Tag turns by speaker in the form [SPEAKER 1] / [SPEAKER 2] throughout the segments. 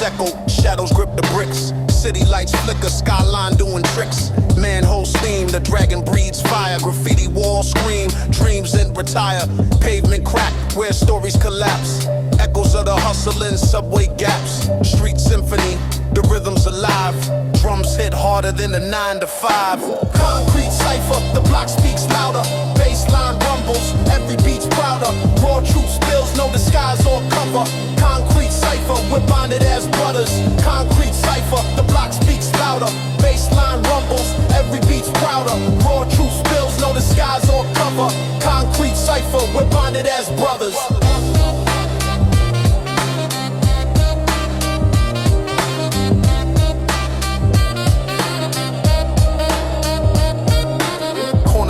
[SPEAKER 1] echo, shadows grip the bricks. City lights flicker, skyline doing tricks. Manhole steam, the dragon breathes fire. Graffiti walls scream, dreams then retire. Pavement crack, where stories collapse. Echoes of the hustling, subway gaps. Street symphony, the rhythm's alive. Drums hit harder than a 9 to 5. Concrete cipher, the block speaks louder. Baseline rumbles, every beat's prouder. Raw truth spills, no disguise or cover. Concrete cipher, we're bonded as brothers. Concrete cipher, the block speaks louder. Baseline rumbles, every beat's prouder. Raw truth spills, no disguise or cover. Concrete cipher, we're bonded as brothers.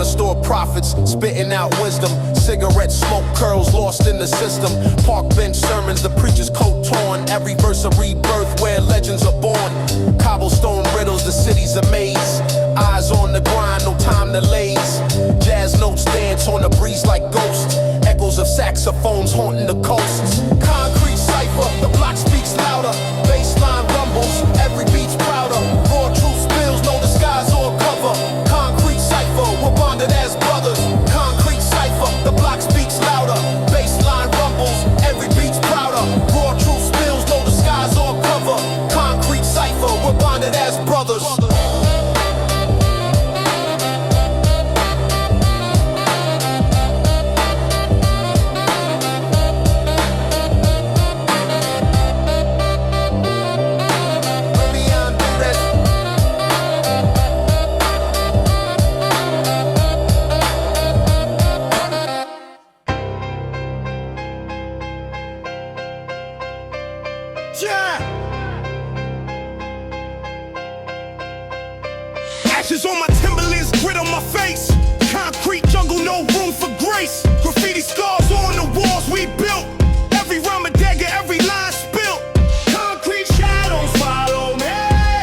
[SPEAKER 1] Store profits, spitting out wisdom. Cigarette smoke curls lost in the system. Park bench sermons, the preacher's coat torn. Every verse a rebirth where legends are born. Cobblestone riddles, the city's a maze. Eyes on the grind, no time to laze. Jazz notes dance on the breeze like ghosts. Echoes of saxophones haunting the coasts. Concrete cipher, the block speaks louder. Baseline rumbles, every beat's prouder. Raw truth spills, no disguise or cover. Concrete cipher, we're bonded as brothers. Concrete cipher, the block speaks louder. Baseline rumbles, every beat's prouder. Raw truth spills, no disguise or cover. Concrete cipher, we're bonded as brothers.
[SPEAKER 2] Ashes on my Timberlands, grit on my face. Concrete jungle, no room for grace. Graffiti scars on the walls we built. Every rhyme a dagger, every line spilt. Concrete shadows follow me.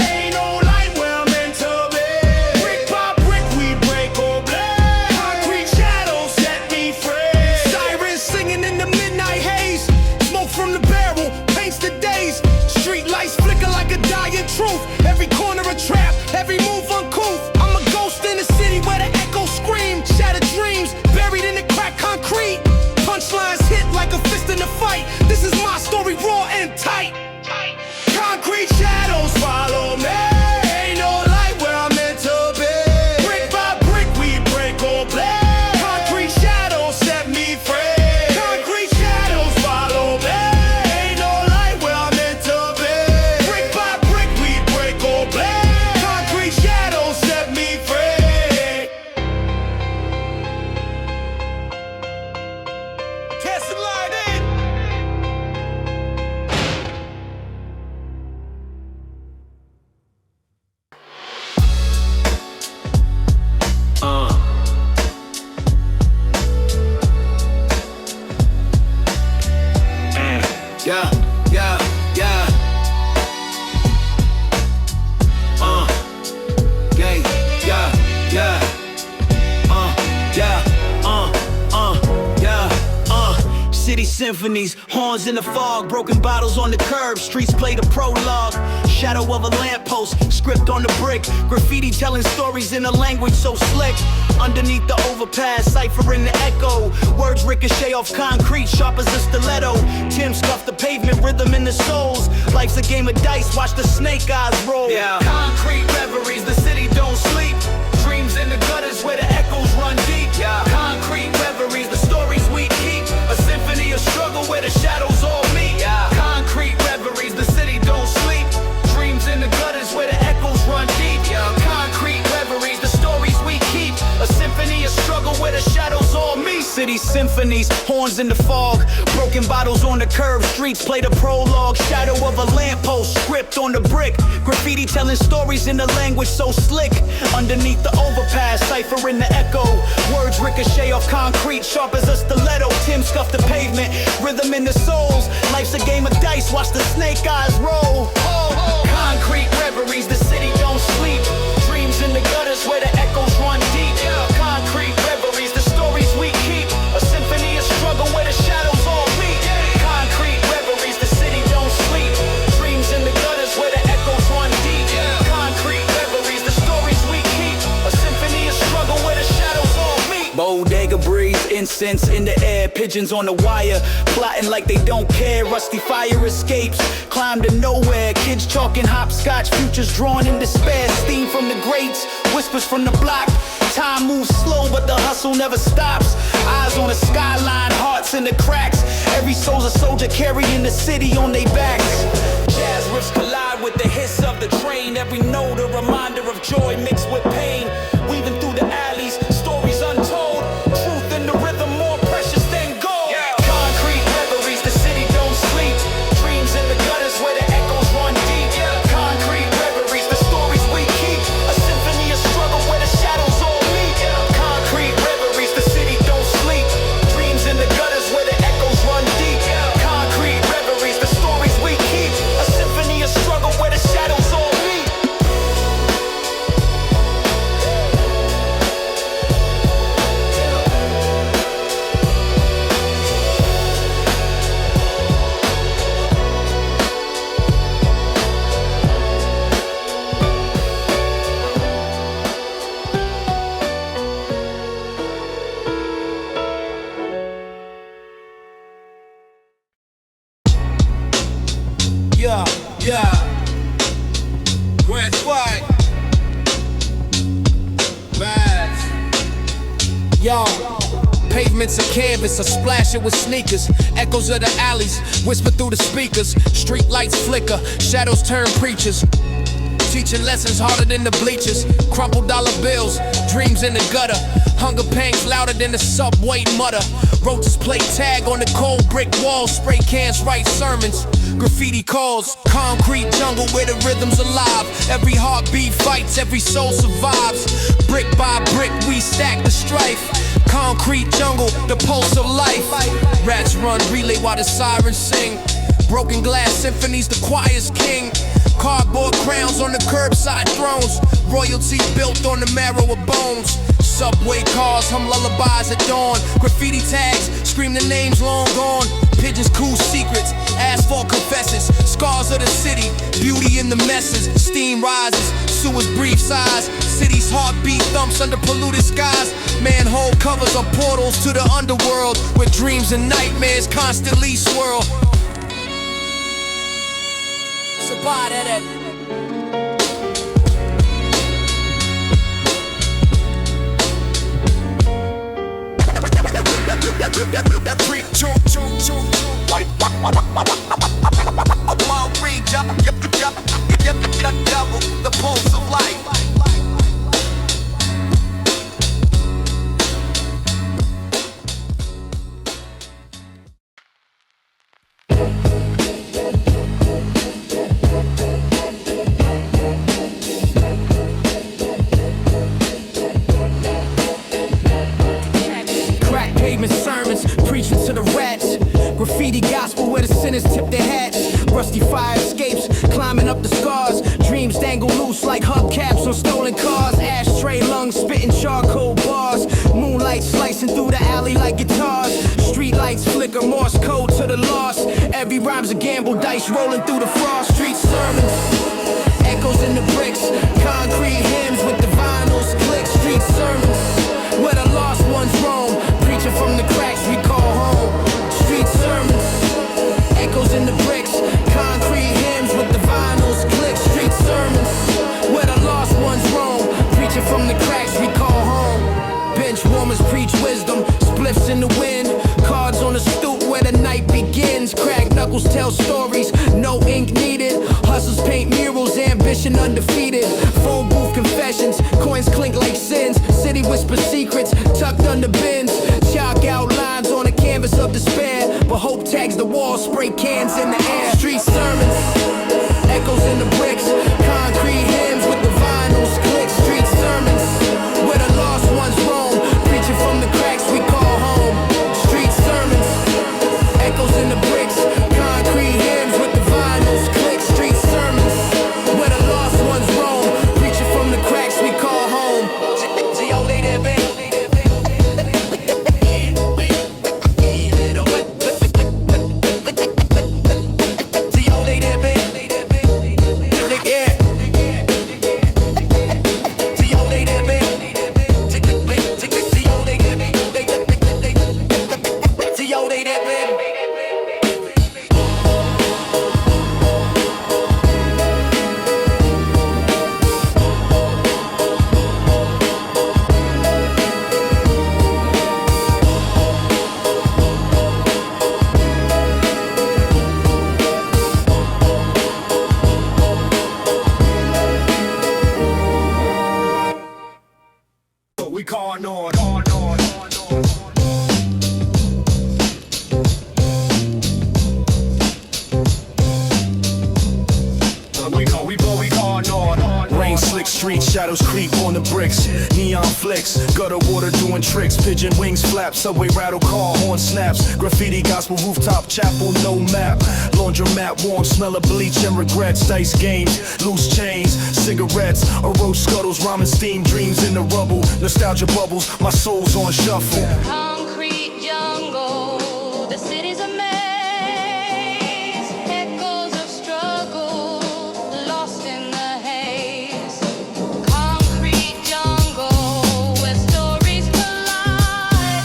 [SPEAKER 2] Ain't no light where I'm meant to be. Brick by brick we break or blade. Concrete shadows set me free. Sirens singing in the midnight haze. Smoke from the barrel paints the days. Street lights flicker like a dying truth. Every corner a trap, every move uncouth. I'm a ghost in the city where the echoes scream. Shattered dreams, buried in the cracked concrete. Punchlines hit like a fist in a fight. This is my story, raw and tight. Concrete shadows follow me. Ain't no light where I'm meant to be. Brick by brick we break or blade. Concrete shadows set me free. Concrete shadows follow me. Ain't no light where I'm meant to be. Brick by brick we break or blade. Concrete shadows set me free. Cast the light in.
[SPEAKER 3] Yeah, yeah, yeah. Yeah, yeah, yeah. City symphonies, horns in the fog, broken bottles on the curb, streets play the prologue. Shadow of a lamppost, script on the brick, graffiti telling stories in a language so slick. Underneath the overpass, cipher in the echo, words ricochet off concrete, sharp as a stiletto. Tim scuffed the pavement, rhythm in the souls. Life's a game of dice, watch the snake eyes roll. Yeah. Concrete reveries, the city don't sleep. Dreams in the gutters where the echoes run deep. Yeah. Concrete reveries, the stories we keep. A symphony of struggle where the shadows all meet. Yeah. Concrete reveries, the city don't sleep. Dreams in the gutters where the echoes run deep. Yeah. Concrete reveries, the stories we keep. A symphony of struggle where the shadows all meet. City symphonies, horns in the fog, broken bottles on the curb, streets play the prologue. Shadow of a lamppost, script on the brick, graffiti telling stories in a language so slick. Underneath the overpass, cipher in the echo, words ricochet off concrete, sharp as a stiletto. Tim scuffed the pavement, rhythm in the souls. Life's a game of dice, watch the snake eyes roll. Concrete reveries, the city don't sleep. Dreams in the gutters where the echoes run deep. Concrete reveries, the stories we keep. A symphony of struggle where the shadows all meet. Concrete reveries, the city don't sleep. Dreams in the Incense in the air, pigeons on the wire, plotting like they don't care. Rusty fire escapes, climb to nowhere. Kids chalking hopscotch, futures drawn in despair. Steam from the grates, whispers from the block. Time moves slow, but the hustle never stops. Eyes on the skyline, hearts in the cracks. Every soul's a soldier carrying the city on their backs. Jazz riffs collide with the hiss of the train. Every note a reminder of joy mixed with pain. Weaving through the alleys, stories untold. Truth in the rhythm more precious than gold. Concrete reveries, the city don't sleep. Dreams in the gutters where the echoes run deep. Concrete reveries, the stories we keep. A symphony of struggle where the shadows all meet. Concrete reveries, the city don't sleep. Dreams in the gutters where the echoes run deep. Concrete reveries, the stories we keep. A symphony of struggle where the shadows all meet. Yeah. Where's what? Bads. Yo. Pavements of canvas, a splash it with sneakers. Echoes of the alleys, whisper through the speakers. Street lights flicker, shadows turn preachers. Teaching lessons harder than the bleachers. Crumpled dollar bills, dreams in the gutter. Hunger pangs louder than the subway mutter. Roaches play tag on the cold brick walls. Spray cans write sermons. Graffiti calls, concrete jungle where the rhythm's alive. Every heartbeat fights, every soul survives. Brick by brick we stack the strife. Concrete jungle, the pulse of life. Rats run relay while the sirens sing. Broken glass symphonies, the choir's king. Cardboard crowns on the curbside thrones. Royalty built on the marrow of bones. Subway cars hum lullabies at dawn. Graffiti tags scream the names long gone. Pigeons cool secrets, asphalt confesses. Scars of the city, beauty in the messes. Steam rises, sewers breathe sighs. City's heartbeat thumps under polluted skies. Manhole covers are portals to the underworld, where dreams and nightmares constantly swirl. Survive that. The pulse of life. Crack pavement sermons, preaching to the rats. Graffiti gospel where the sinners tip their hats. Rusty fire escapes, climbing up the scars. Dreams dangle loose like hubcaps on stolen cars. Ashtray lungs spitting charcoal bars. Moonlight slicing through the alley like guitars. Street lights flicker, Morse code to the lost. Every rhyme's a gamble, dice rolling through the frost. Street sermons, echoes in the bricks. Concrete hymns with the vinyls, clicks. Street sermons, where the lost ones roam. Preaching from the cracks we call home. Street sermons, echoes in the bricks. Concrete hymns with the vinyls, clicks. Street sermons, where the lost ones roam. Preaching from the cracks we call home. Bench warmers preach wisdom, spliffs in the wind. Cards on the stoop where the night begins. Cracked knuckles tell stories, no ink needed. Hustles paint murals, ambition undefeated. Phone booth confessions, coins clink like sins. City whisper secrets, tucked under bins. Chalk outlines on a canvas of despair. But hope tags the walls, spray cans in the air. Street sermons, echoes in the bricks. Concrete hymns with the vinyls, clicks. Street sermons, where the lost ones roam. Preaching from the cracks we call home. Street sermons, echoes in the bricks. Concrete hymns with the vinyls, clicks. Street sermons, where the lost ones roam.
[SPEAKER 2] we calling on.
[SPEAKER 3] Rain slick streets, shadows creep on the bricks. Neon flicks, gutter water doing tricks. Pigeon wings flap, subway rattle, car horn snaps. Graffiti, gospel, rooftop, chapel, no map. Laundromat, warm smell of bleach and regrets. Dice games, loose chains, cigarettes. A roast scuttles, ramen steam, dreams in the rubble. Nostalgia bubbles, my soul's on shuffle.
[SPEAKER 4] Concrete jungle, the city's a maze. Echoes of struggle, lost in the haze. Concrete jungle, where stories collide.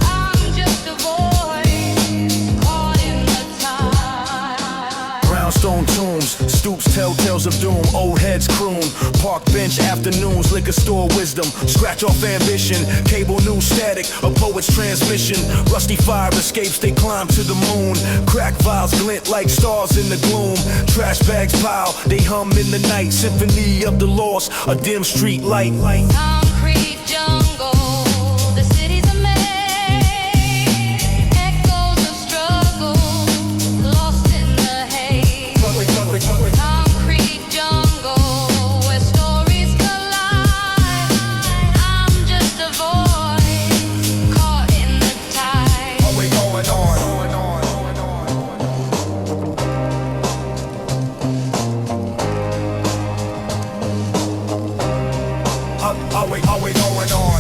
[SPEAKER 4] I'm just a voice, caught in the tide.
[SPEAKER 3] Brownstone tombs, stoops tell tales of doom. Old heads croon, park bench afternoons. Liquor store wisdom, scratch off ambition. Cable news static, a poet's transmission. Rusty fire escapes, they climb to the moon. Crack vials glint like stars in the gloom. Trash bags pile, they hum in the night. Symphony of the lost, a dim street light.
[SPEAKER 4] Concrete jungle, the city's a maze. Echoes of struggle, lost in the haze. Concrete jungle, where stories collide. I'm just a voice, caught in the tide.
[SPEAKER 2] Are we going on? Are we going on?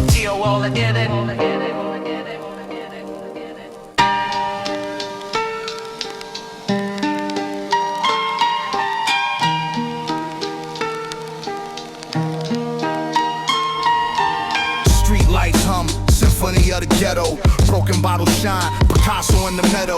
[SPEAKER 3] T.O. I get it.
[SPEAKER 1] Street lights hum, symphony of the ghetto. Broken bottles shine, Picasso in the meadow.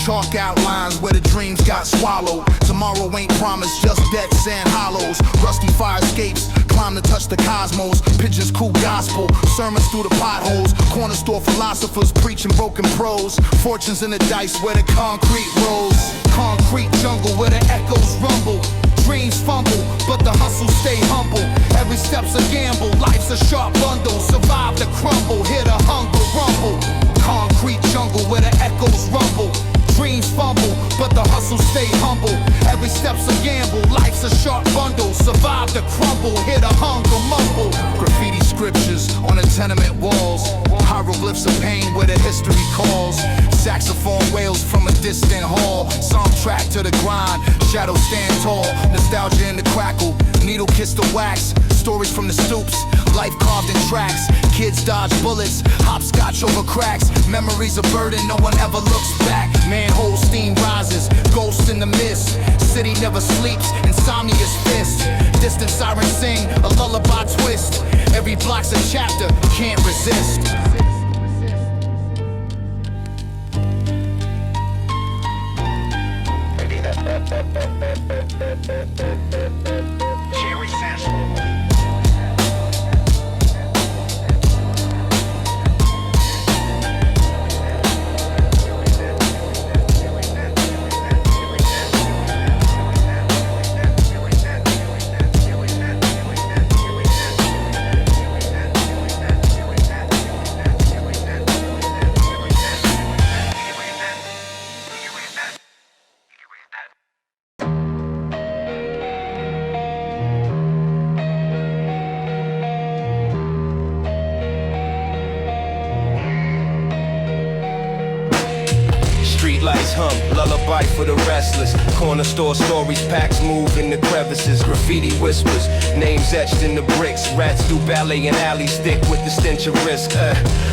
[SPEAKER 1] Chalk outlines where the dreams got swallowed. Tomorrow ain't promised, just dead sand hollows. Rusty fire escapes, climb to touch the cosmos. Pigeons cool gospel, sermons through the potholes. Corner store philosophers preaching broken prose. Fortunes in the dice where the concrete rolls. Concrete jungle where the echoes rumble. Dreams fumble, but the hustle stay humble. Every step's a gamble, life's a sharp bundle. Survive the crumble, hear the hunger rumble. Concrete jungle where the echoes rumble. Dreams fumble, but the hustle stay humble. Every step's a gamble, life's a sharp bundle. Survive the crumble, hear the hunger mumble. Graffiti scriptures on the tenement walls. Hieroglyphs of pain where the history calls. Saxophone wails from a distant hall. Soundtrack to the grind, shadows stand tall. Nostalgia in the crackle, needle kiss the wax. Stories from the stoops, life carved in tracks. Kids dodge bullets, hopscotch over cracks. Memories a burden, no one ever looks back. Manhole steam rises, ghosts in the mist. City never sleeps, insomnia's fist. Distant sirens sing, a lullaby twist. Every block's a chapter, can't resist.
[SPEAKER 2] Jerry Sanchez.
[SPEAKER 3] Lights hum, lullaby for the restless. Corner store stories, packs move in the crevices. Graffiti whispers, names etched in the bricks. Rats do ballet and alleys, thick with the stench of risk.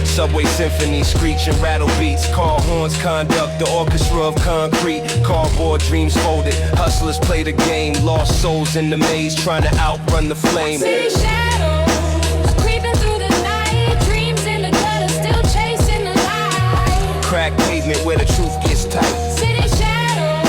[SPEAKER 3] Subway symphony, screech and rattle beats. Car horns conduct the orchestra of concrete. Cardboard dreams folded, hustlers play the game. Lost souls in the maze, trying to outrun the flame.
[SPEAKER 4] City shadows, creeping through the night. Dreams in the gutter, still chasing the light.
[SPEAKER 3] Crack pavement where the truth gets tight.
[SPEAKER 4] City shadows,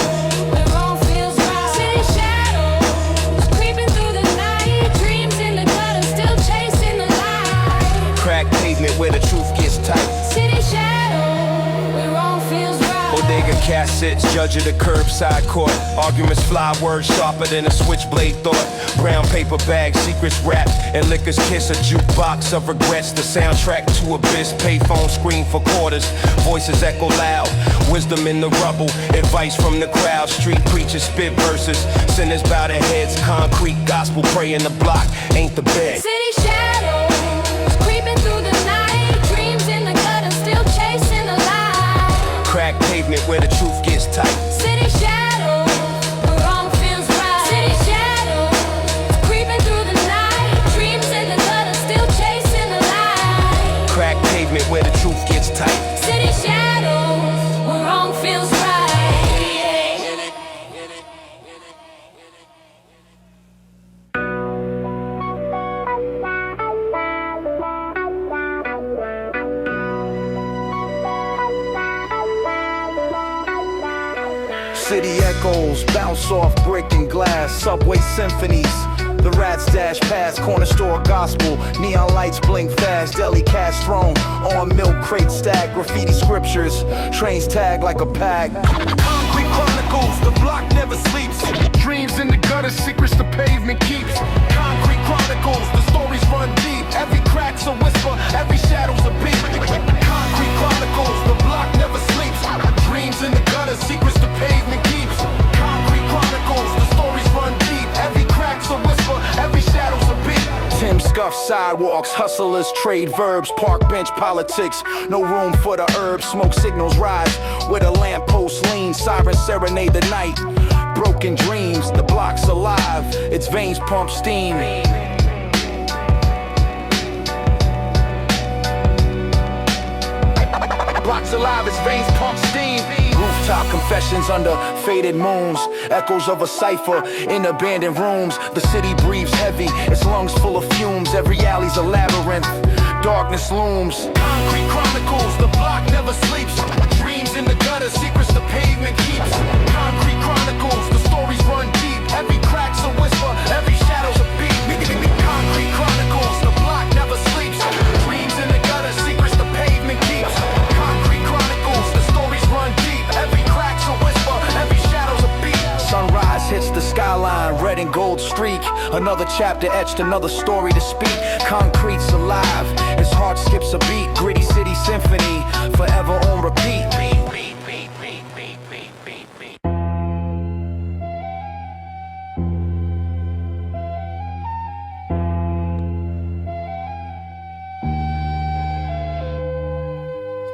[SPEAKER 4] where wrong feels right. City shadows, creeping through the night. Dreams in the gutter, still chasing the light.
[SPEAKER 3] Crack pavement where the truth gets tight.
[SPEAKER 4] City shadows, where wrong feels right.
[SPEAKER 3] Bodega
[SPEAKER 1] Cat sits, judge of the curbside court. Arguments fly, words sharper than a switchblade thought. Brown paper bag, secrets wrapped, and liquor's kiss. A jukebox of regrets, the soundtrack to abyss. Payphone scream for quarters, voices echo loud. Wisdom in the rubble, advice from the crowd. Street preachers spit verses, sinners bow their heads. Concrete gospel, pray in the block, ain't the bed.
[SPEAKER 4] City shadows creeping through the night. Dreams in the gutter, still chasing the light.
[SPEAKER 1] Crack pavement where the truth gets tight.
[SPEAKER 4] City shadows, where wrong feels right. City shadows creeping through the night. Dreams in the gutter, still chasing the light.
[SPEAKER 1] Crack pavement where the truth gets tight.
[SPEAKER 4] City shadows, where wrong feels right.
[SPEAKER 5] City echoes bounce off brick and glass. Subway symphonies, the rats dash past. Corner store gospel, neon lights blink fast. Deli cast thrown on milk crate stack. Graffiti scriptures, trains tag like a pack.
[SPEAKER 2] Concrete chronicles, the block never sleeps. Dreams in the gutter, secrets the pavement keeps. Concrete chronicles, the stories run deep. Every crack's a whisper, every shadow's a beat. Concrete chronicles, the block never sleeps. Dreams in the gutter, secrets the pavement keeps. Concrete chronicles, the stories run deep. Every crack's a whisper, every shadow's a beat.
[SPEAKER 5] Tim scuff sidewalks, hustlers trade verbs. Park bench politics, no room for the herbs. Smoke signals rise where the lamppost leans. Sirens serenade the night. Broken dreams, the block's alive. Its veins pump steam. Block's alive, its veins pump steam. Rooftop confessions under faded moons. Echoes of a cipher in abandoned rooms. The city breathes heavy, its lungs full of fumes. Every alley's a labyrinth, darkness looms.
[SPEAKER 2] Concrete chronicles, the block never sleeps. Dreams in the gutter, secrets the pavement keeps. Concrete chronicles, the stories run deep. Every crack's a whisper, every shadow's a beat. Concrete chronicles, the block never sleeps. Dreams in the gutter, secrets the pavement keeps. Concrete chronicles, the stories run deep. Every crack's a whisper, every shadow's a beat.
[SPEAKER 5] Sunrise hits the skyline, red and gold streak. Another chapter etched, another story to speak. Concrete's alive, his heart skips a beat. Gritty city symphony, forever on repeat.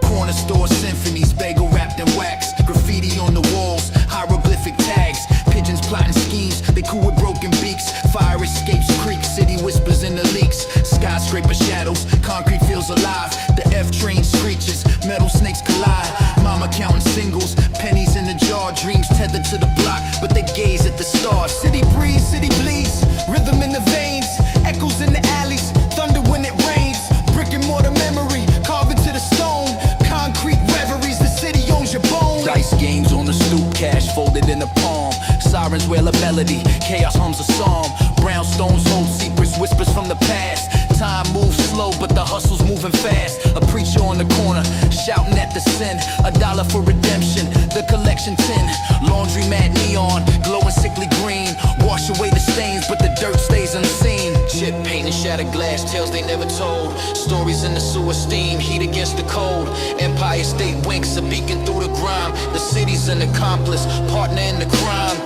[SPEAKER 1] Corner store symphonies, bagel wrapped in wax. Graffiti on the walls, hieroglyphic tags. Pigeons plotting schemes, they cool with broken beaks. Fire escapes creek, city whispers in the leaks. Skyscraper shadows, concrete feels alive. The F train screeches, metal snakes collide. Mama counting singles, pennies in the jar. Dreams tethered to the block, but they gaze at the stars. City breeze, city bleeds, rhythm in the veins. Echoes in the alleys, thunder when it rains. Brick and mortar memory, carved into the stone. Concrete reveries, the city owns your bones. Dice games on the stoop, cash folded in the palm. Sirens wail a melody, chaos hums a psalm. Brownstones hold secrets, whispers from the past. Time moves slow, but the hustle's moving fast. A preacher on the corner, shouting at the sin. $1 for redemption, the collection tin. Laundry mat neon, glowing sickly green. Wash away the stains, but the dirt stays unseen. Chip paint and shattered glass, tales they never told. Stories in the sewer steam, heat against the cold. Empire State winks, a beacon through the grime. The city's an accomplice, partner in the crime.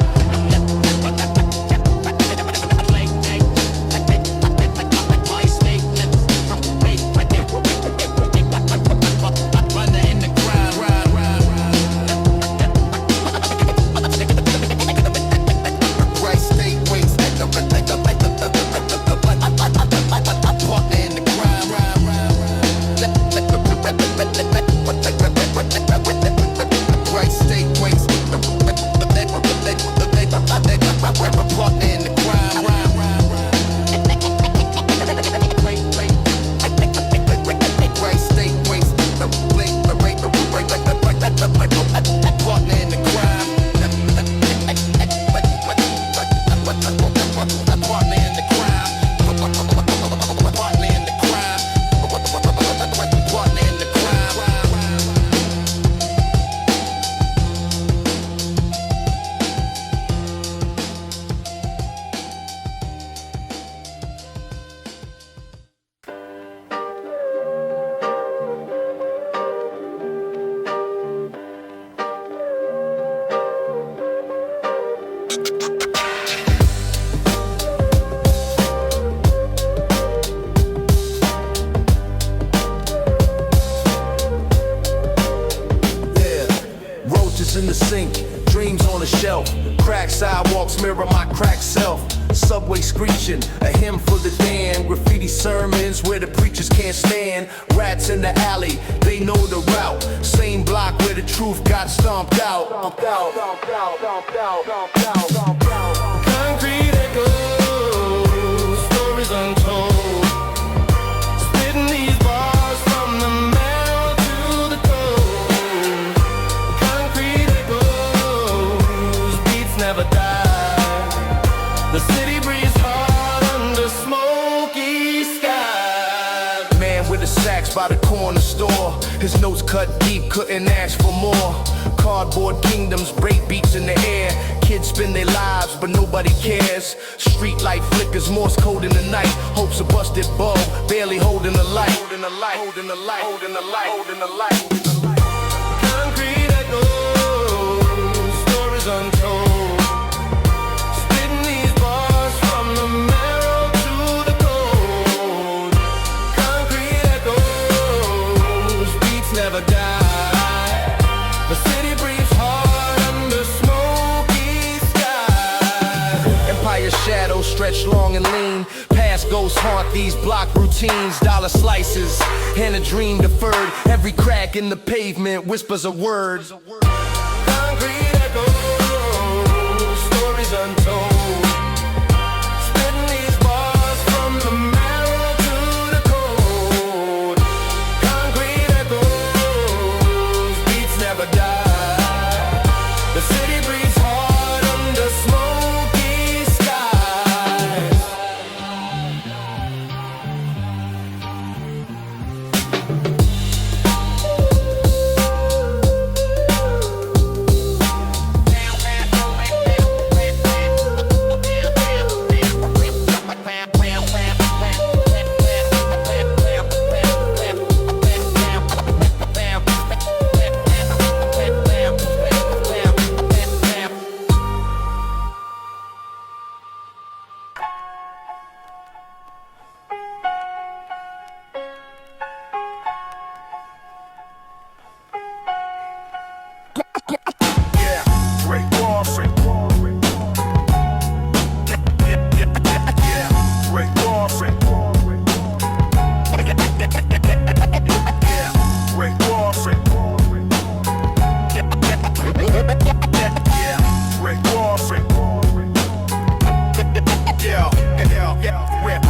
[SPEAKER 1] Rats in the sink, dreams on the shelf. Cracked sidewalks mirror my cracked self. Subway screeching, a hymn for the damned. Graffiti sermons where the preachers can't stand. Rats in the alley, they know the route. Same block where the truth got stomped out.
[SPEAKER 2] Concrete echoes, stories untold. Spitting these bars from the marrow to the cold. Concrete echoes, beats never die. The city breathes hard under smoky skies.
[SPEAKER 1] Man with a sax by the corner store. His notes cut deep, couldn't ask for more. Cardboard kingdoms, break beats in the air. Kids spend their lives, but nobody cares. Street light flickers, Morse code in the night. Hopes a busted bulb, barely holding the light. Holding the light, holding the light, holding the light, holding the light.
[SPEAKER 2] Concrete echoes, stories untold. Spitting these bars from the marrow to the cold. Concrete echoes, beats never die. The city breathes hard under smoky skies.
[SPEAKER 1] Empire shadows stretch long and lean. Past ghosts haunt these block routines. Dollar slices and a dream deferred. Every crack in the pavement whispers a word.
[SPEAKER 2] Concrete echoes, stories untold. Spitting these bars from the marrow to the cold. Concrete echoes, beats never die. The city breathes hard under smoky skies.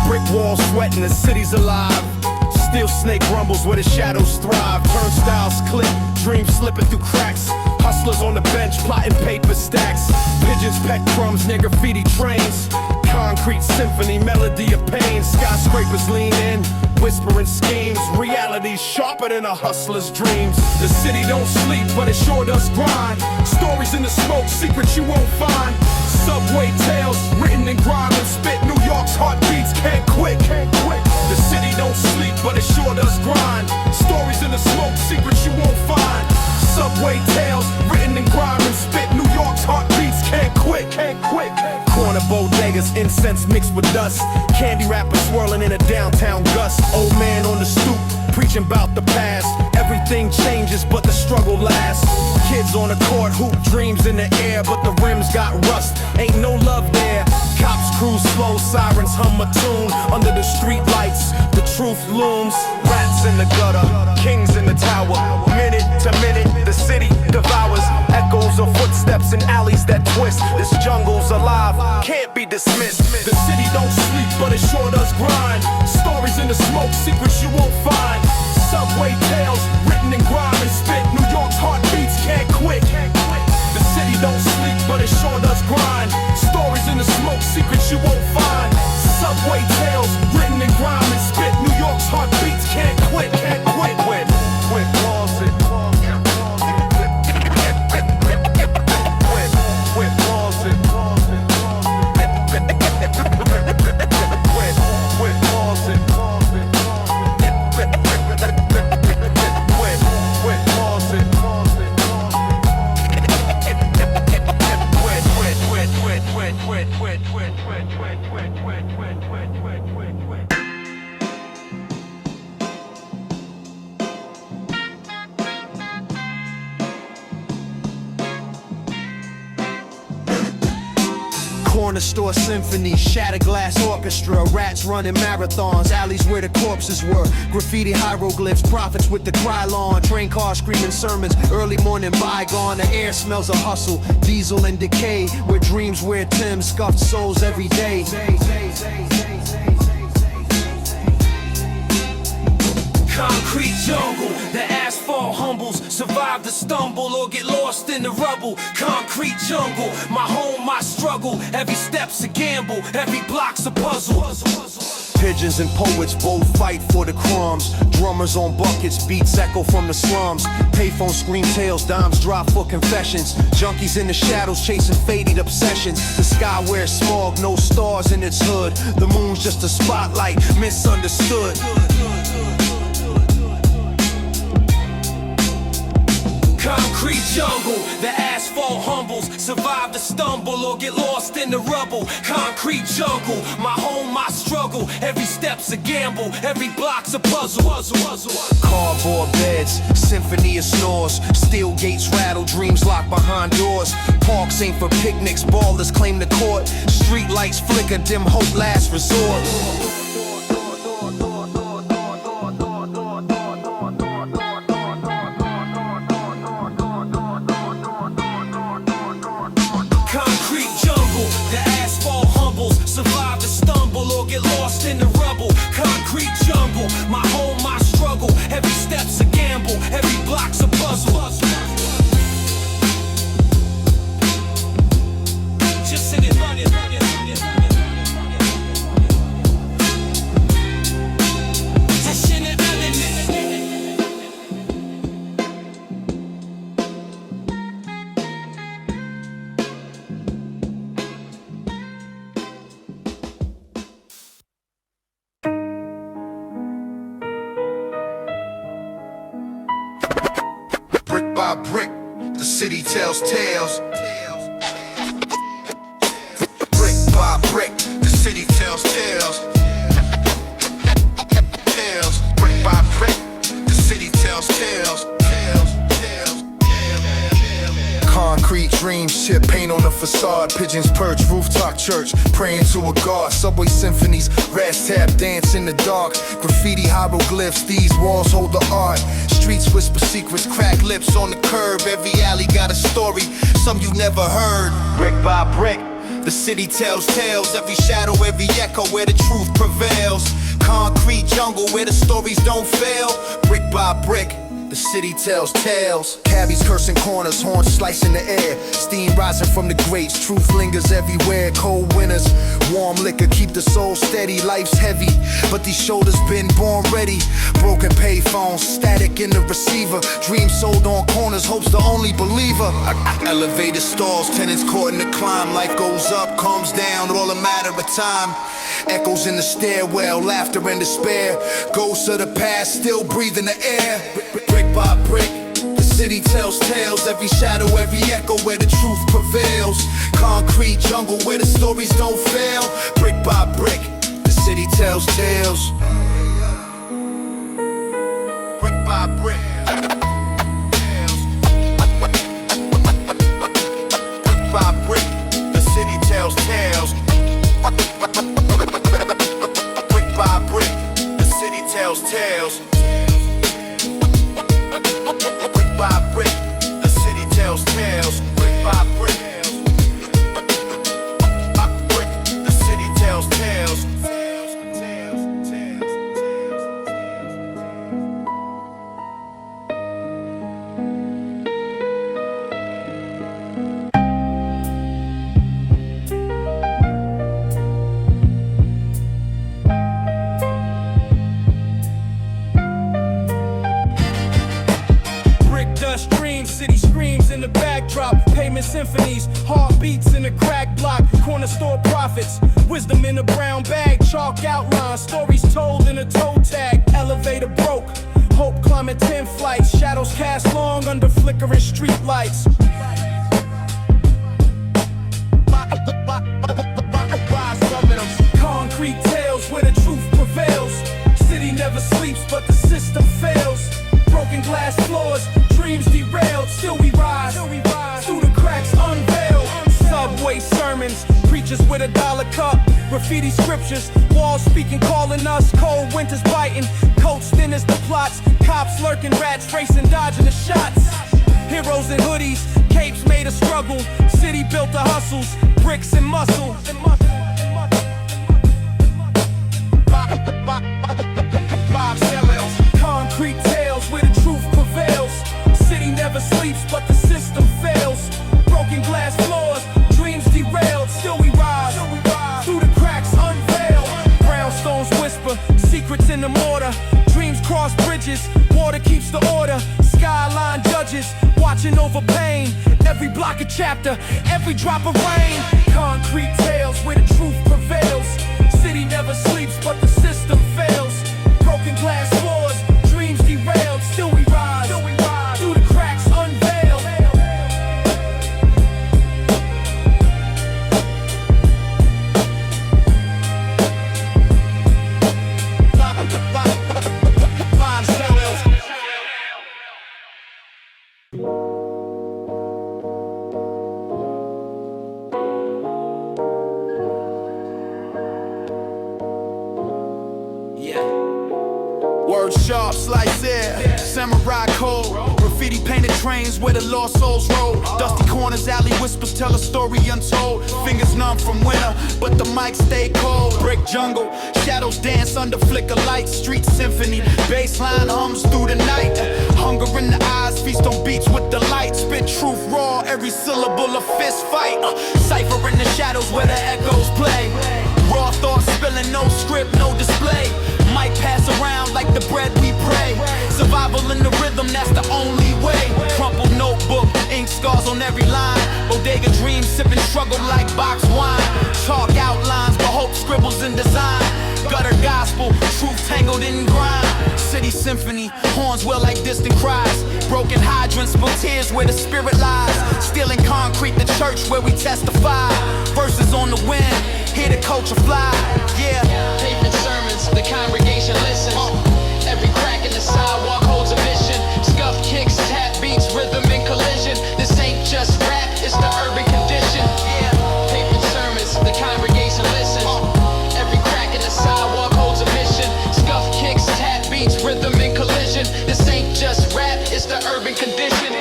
[SPEAKER 2] Brick walls sweating, the city's alive. Still snake rumbles where the shadows thrive. Turnstiles clip, dreams slipping through cracks. Hustlers on the bench plotting paper stacks. Pigeons peck crumbs near graffiti trains. Concrete symphony, melody of pain. Skyscrapers lean in, whispering schemes. Reality sharper than a hustler's dreams. The city don't sleep, but it sure does grind. Stories in the smoke, secrets you won't find. Subway tales, written in grime and spit. New York's heartbeats can't quit. The city don't sleep, but it sure does grind. Stories in the smoke, secrets you won't find. Subway tales, written in grime and spit. New York's heartbeats can't quit. Corner bodegas, incense mixed with dust. Candy wrappers swirling in a downtown gust. Old man on the stoop, preaching about the past. Everything changes, but the struggle lasts. Kids on the court hoop, dreams in the air, but the rims got rust. Ain't no love there. Cops cruise slow, sirens hum a tune. Under the street lights, the truth looms. Rats in the gutter, kings in the tower. Minute to minute, the city devours. Echoes of footsteps in alleys that twist. This jungle's alive, can't be dismissed. The city don't sleep, but it sure does grind. Stories in the smoke, secrets you won't find. Subway tales, written in grime and spit. New York's heartbeats can't quit. The city don't sleep, but it sure does grind. Stories in the smoke, secrets you won't find. Subway tales, written in grime and spit. New York's heartbeats can't quit. Quit, pause it. Quit, pause it. Quit, pause it.
[SPEAKER 6] corner store symphony, shattered glass orchestra, rats running marathons, alleys where the corpses were, graffiti hieroglyphs, prophets with the Krylon, train cars screaming sermons, early morning bygone, the air smells of hustle, diesel and decay, where dreams wear Timbs, scuffed souls every day.
[SPEAKER 3] Concrete jungle, the asphalt humbles, survive the stumble or get lost in the rubble. Concrete jungle, my home, my struggle, every step's a gamble, every block's a puzzle.
[SPEAKER 6] Pigeons and poets both fight for the crumbs. Drummers on buckets, beats echo from the slums. Payphones scream tales, dimes drop for confessions. Junkies in the shadows chasing faded obsessions. The sky wears smog, no stars in its hood. The moon's just a spotlight, misunderstood.
[SPEAKER 3] Concrete jungle, the asphalt humbles, survive the stumble or get lost in the rubble. Concrete jungle, my home, my struggle, every step's a gamble, every block's a puzzle.
[SPEAKER 6] Cardboard beds, symphony of snores, steel gates rattle, dreams locked behind doors. Parks ain't for picnics, ballers claim the court. Street lights flicker, dim hope, last resort.
[SPEAKER 3] Survive the stumble or get lost in the rubble. Concrete jungle, my home, my struggle. Every step's a gamble, every block's a puzzle. Just sit and run it.
[SPEAKER 1] Brick, the city tells tales. Brick by brick, the city tells tales. Tales, brick by brick, the city tells tales. Concrete dreams, chip paint on the facade. Pigeons perch, rooftop church, praying to a god. Subway symphonies, rats tap dance in the dark. Graffiti hieroglyphs, these walls hold the art. Streets whisper secrets, crack lips on the curb. Every alley got a story, some you never heard. Brick by brick, the city tells tales. Every shadow, every echo, where the truth prevails. Concrete jungle, where the stories don't fail. Brick by brick, the city tells tales. Cabbies cursing corners, horns slicing the air. Steam rising from the grates, truth lingers everywhere. Cold winters, warm liquor keep the soul steady. Life's heavy, but these shoulders been born ready. Broken payphones, static in the receiver. Dreams sold on corners, hope's the only believer. Elevator stalls, tenants caught in the climb. Life goes up, comes down, all a matter of time. Echoes in the stairwell, laughter and despair. Ghosts of the past still breathe in the air. Brick by brick, the city tells tales. Every shadow, every echo, where the truth prevails. Concrete jungle, where the stories don't fail. Brick by brick, the city tells tales. Brick by brick. Brick by brick, the city tells tales. Brick by brick, the city tells tales. Brick by brick, the city tells tales. Brick by brick, the city tells tales.
[SPEAKER 3] City screams in the backdrop, pavement symphonies, heartbeats in the crack block, corner store profits, wisdom in a brown bag, chalk outline, stories told in a toe tag, elevator broke, hope climbing 10 flights, shadows cast long under flickering street lights. Concrete tales where the truth prevails, city never sleeps but the system fails, broken glass floors, dreams derailed, still we rise through the cracks unveiled. Subway sermons, preachers with a
[SPEAKER 7] Graffiti scriptures, walls speaking, calling us. Cold winters biting, coats thin as the plots. Cops lurking, rats racing, dodging the shots. Heroes in hoodies, capes made of struggle. City built of hustles, bricks and muscle. Concrete tales where the truth prevails. City never sleeps, but the system fails. Broken glass floors, dreams derailed. Still we rise, through the cracks unveiled. Brownstones whisper, secrets in the mortar. Dreams cross bridges, water keeps the order. Skyline judges, watching over pain. Every block a chapter, every drop of rain. Concrete tales where the truth prevails. City never sleeps, but the system fails. Broken glass floors, dreams derailed. Still we rise, through the cracks unveiled.
[SPEAKER 3] Word sharp, slice air, samurai code. Graffiti painted trains where the lost souls roll. Dusty corners, alley whispers tell a story untold. Fingers numb from winter, but the mic stay cold. Brick jungle, shadows dance under flicker lights. Street symphony, baseline hums through the night. Hunger in the eyes, feast on beats with the light. Spit truth raw, every syllable a fist fight. Cipher in the shadows where the echoes play. Raw thoughts spilling, no script, no display. Might pass around like the bread we pray. Survival in the rhythm, that's the only way. Crumpled notebook, ink scars on every line. Bodega dreams, sipping struggle like box wine. Chalk outlines, but hope scribbles in design. Gutter gospel, truth tangled in grime. City symphony, horns well like distant cries. Broken hydrants, spill tears where the spirit lies. Stealing concrete, the church where we testify. Verses on the wind, hear the culture fly. Yeah,
[SPEAKER 8] Pavement sermons, the congregation listens. Every crack in the sidewalk holds a mission. Scuff kicks, tap beats, rhythm and collision. This ain't just rap, it's the urban condition. Yeah, pavement sermons, the congregation listens. Every crack in the sidewalk holds a mission. Scuff kicks, tap beats, rhythm and collision. This ain't just rap, it's the urban condition.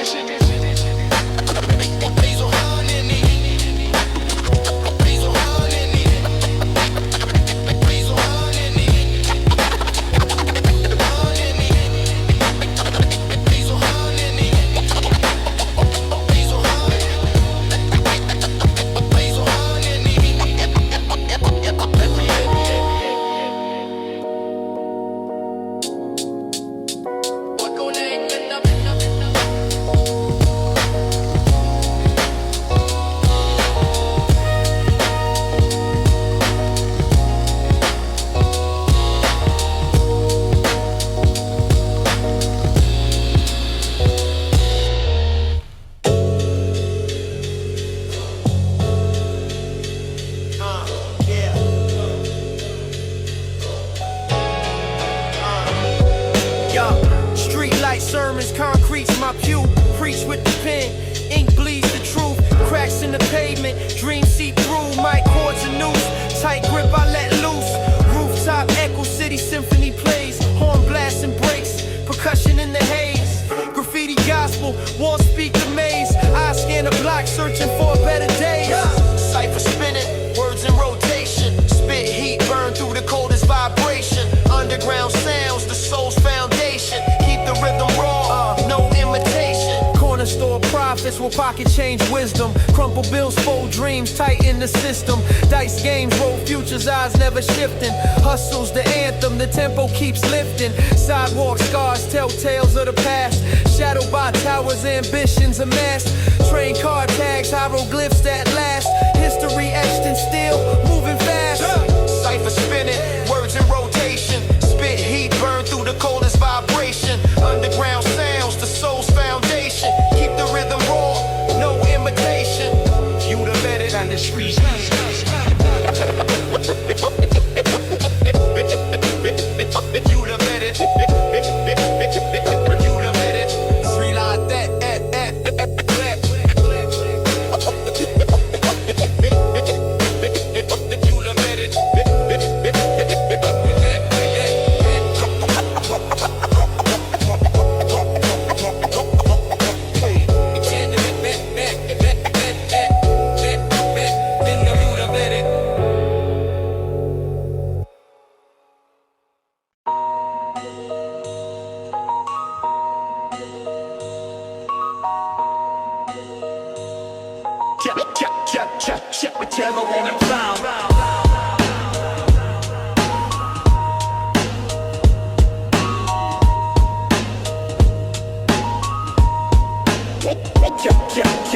[SPEAKER 7] Sermons, concrete's my pew. Preach with the pen, ink bleeds the truth. Cracks in the pavement, dreams see through. Mic cords and noose, tight grip I let loose. Rooftop echo, city symphony plays. Horn blasts and breaks, percussion in the haze. Graffiti gospel, walls speak the maze. I scan the block searching for a better day. Cypher spinning, words in rotation. Spit heat, burn through the coldest vibration. Underground sounds, the soul's foundation. Keep the rhythm raw, no imitation. Corner store profits will pocket change wisdom. Crumple bills, fold dreams, tighten the system. Dice games, roll futures, eyes never shifting. Hustle's the anthem, the tempo keeps lifting. Sidewalk scars tell tales of the past. Shadowed by towers, ambitions amassed. Train car tags, hieroglyphs that last. History etched in steel, moving fast. Cypher spinning, words in rotation. Spit heat, burn through the coldest vibration. Underground sounds, the soul's foundation. Keep the rhythm raw, no imitation. You the better than the streets. You the better. You the better. Three line that. You the better.
[SPEAKER 3] whichever one you found.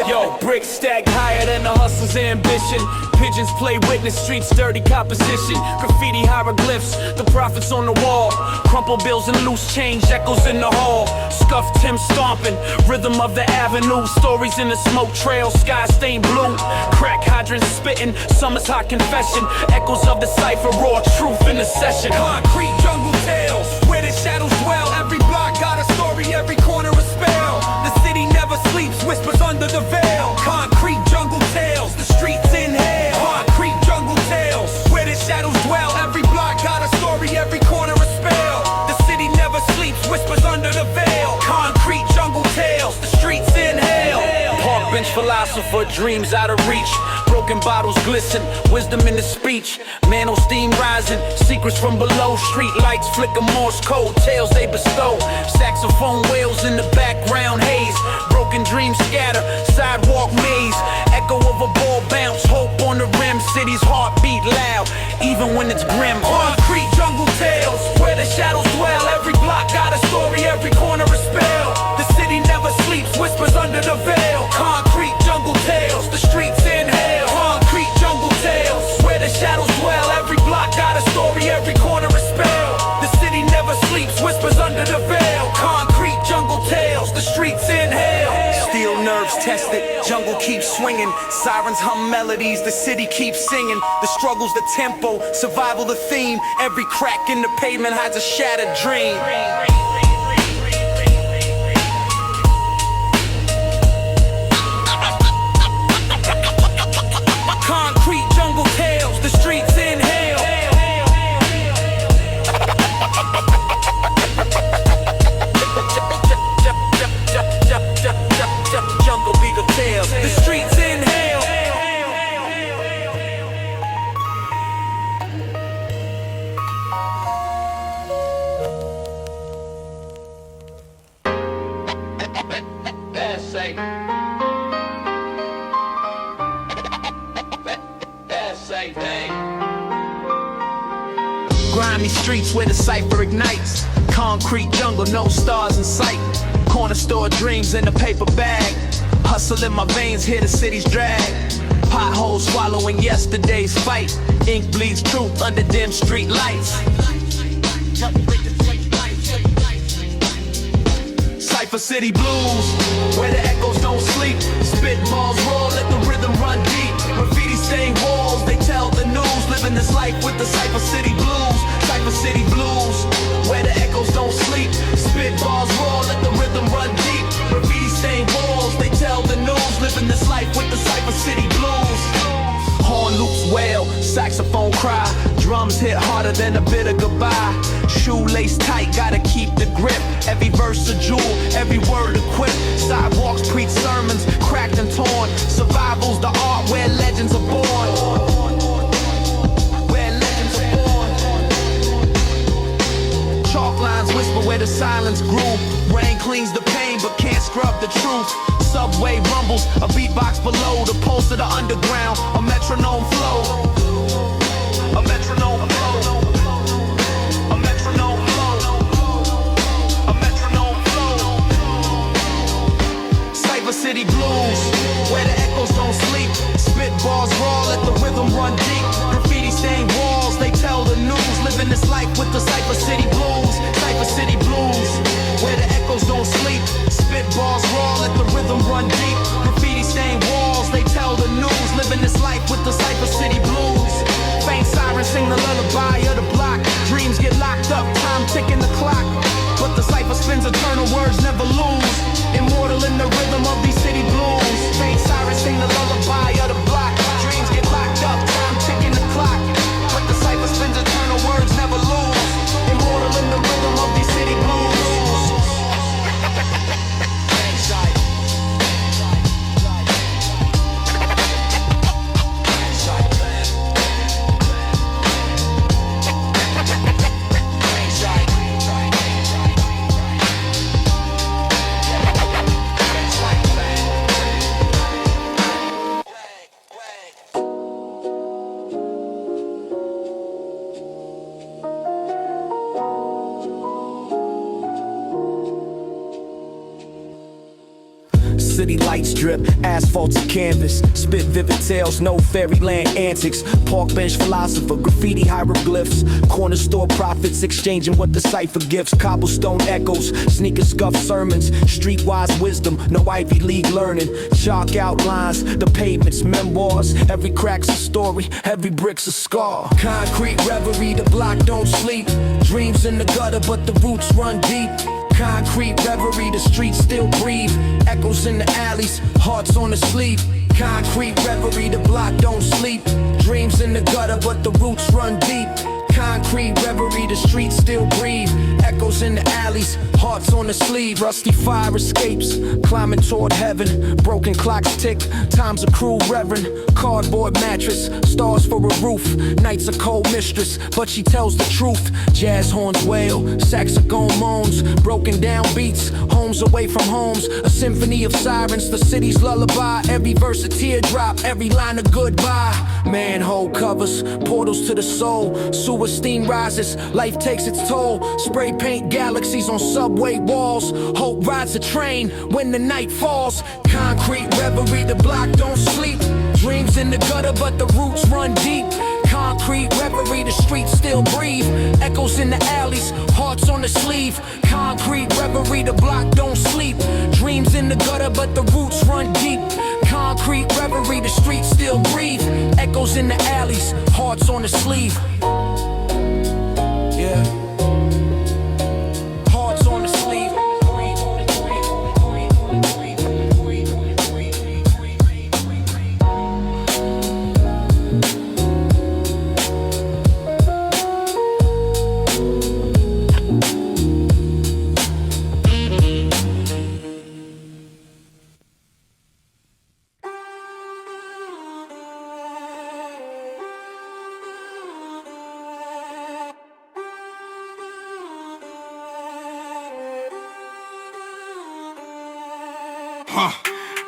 [SPEAKER 3] Yo, bricks stacked higher than the hustler's ambition. Pigeons play witness, streets dirty composition. Graffiti hieroglyphs, the prophets on the wall. Crumple bills and loose change, echoes in the hall. Scuffed Tim stomping, rhythm of the avenue. Stories in the smoke trail, sky stained blue. Crack hydrants spitting, summer's hot confession. Echoes of the cipher, raw truth in the session. Concrete jungle tales, where the shadows dwell. Every block got a story, every corner a spell. The city never sleeps, whispers under the veil. Concrete jungle tales, the streets inhale. Concrete jungle tales, where the shadows dwell. Every block got a story, every corner a spell. The city never sleeps, whispers under the veil. Concrete jungle tales, the streets inhale. Park bench philosopher, dreams out of reach. Broken bottles glisten, wisdom in the speech. Mantle steam rising, secrets from below. Street lights flicker, Morse code, tales they bestow. Saxophone wails in the background haze. Broken dreams scatter, sidewalk maze. Echo of a ball bounce, hope on the rim. City's heartbeat loud, even when it's grim. Concrete jungle tales, where the shadows dwell. Every block got a story, every corner a spell. The city never sleeps, whispers under the veil. Concrete jungle tales, the streets inhale. Concrete jungle tales, where the shadows dwell. Every block got a story, every corner a spell. The city never sleeps, whispers under the veil. Concrete jungle tales, the streets inhale. Steel nerves tested, jungle keeps swinging. Sirens hum melodies, the city keeps singing. The struggle's the tempo, survival the theme. Every crack in the pavement hides a shattered dream. Concrete jungle tales, the streets inhale. Jungle be the tales, the streets inhale.
[SPEAKER 8] That's safe. That's safe, dang.
[SPEAKER 3] Grimy streets where the cipher ignites. Concrete jungle, no stars in sight. Corner store dreams in a paper bag. Hustle in my veins, hear the city's drag. Potholes swallowing yesterday's fight. Ink bleeds truth under dim street lights. Cypher City blues, where the echoes don't sleep. Spitballs roll, let the rhythm run deep. Graffiti stain walls, they tell the news. Living this life with the Cypher City blues. Cypher City blues, where the echoes don't sleep. Spitballs roll, let the rhythm run deep. Graffiti stain walls, they tell the news. Living this life with the Cypher City blues. Horn loops wail, saxophone cry. Drums hit harder than a bit of goodbye. Shoelace tight, gotta keep the grip. Every verse a jewel, every word equipped. Sidewalks preach sermons, cracked and torn. Survival's the art where legends are born. Where legends are born. Chalk lines whisper where the silence grew. Rain cleans the pain but can't scrub the truth. Subway rumbles, a beatbox below. The pulse of the underground, a metronome flow. A metronome flow. A metronome flow. A metronome flow. Cypher City blues, where the echoes don't sleep. Spitballs raw, let the rhythm run deep. Graffiti stained walls, they tell the news. Living this life with the Cypher City blues. Cypher City blues, where the echoes don't sleep. Spitballs raw, let the rhythm run deep. Graffiti stained walls, they tell the news. Living this life with the Cypher City blues. Faint sirens sing the lullaby of the block. Dreams get locked up, time ticking the clock. But the cipher spins, eternal words never lose. Immortal in the rhythm of these city blues. Faint sirens sing the lullaby of the block. Dreams get locked up, time ticking the clock. But the cipher spins, eternal words never lose. Immortal in the rhythm of these city blues.
[SPEAKER 5] drip, asphalt's a canvas. Spit vivid tales, no fairyland antics. Park bench philosopher, graffiti hieroglyphs. Corner store prophets exchanging what the cipher gives. Cobblestone echoes, sneaker scuff sermons. Streetwise wisdom, no Ivy League learning. Chalk outlines, the pavement's memoirs. Every crack's a story, every brick's a scar. Concrete reverie, the block don't sleep. Dreams in the gutter, but the roots run deep. Concrete reverie, the streets still breathe. Echoes in the alleys, hearts on the sleeve. Concrete reverie, the block don't sleep. Dreams in the gutter, but the roots run deep. Concrete reverie, the streets still breathe. Echoes in the alleys, hearts on the sleeve. Rusty fire escapes, climbing toward heaven. Broken clocks tick, time's a cruel reverend. Cardboard mattress, stars for a roof. Night's a cold mistress, but she tells the truth. Jazz horns wail, saxophone moans. Broken down beats, homes away from homes. A symphony of sirens, the city's lullaby. Every verse a teardrop, every line a goodbye. Manhole covers, portals to the soul. Sewer steam rises, life takes its toll. Spray paint galaxies on subway walls. Hope rides a train when the night falls. Concrete reverie, the block don't sleep. Dreams in the gutter, but the roots run deep. Concrete reverie, the streets still breathe. Echoes in the alleys, hearts on the sleeve. Concrete reverie, the block don't sleep. Dreams in the gutter, but the roots run deep. Concrete reverie, the streets still breathe. Echoes in the alleys, hearts on the sleeve. Yeah. Hearts on the sleeve.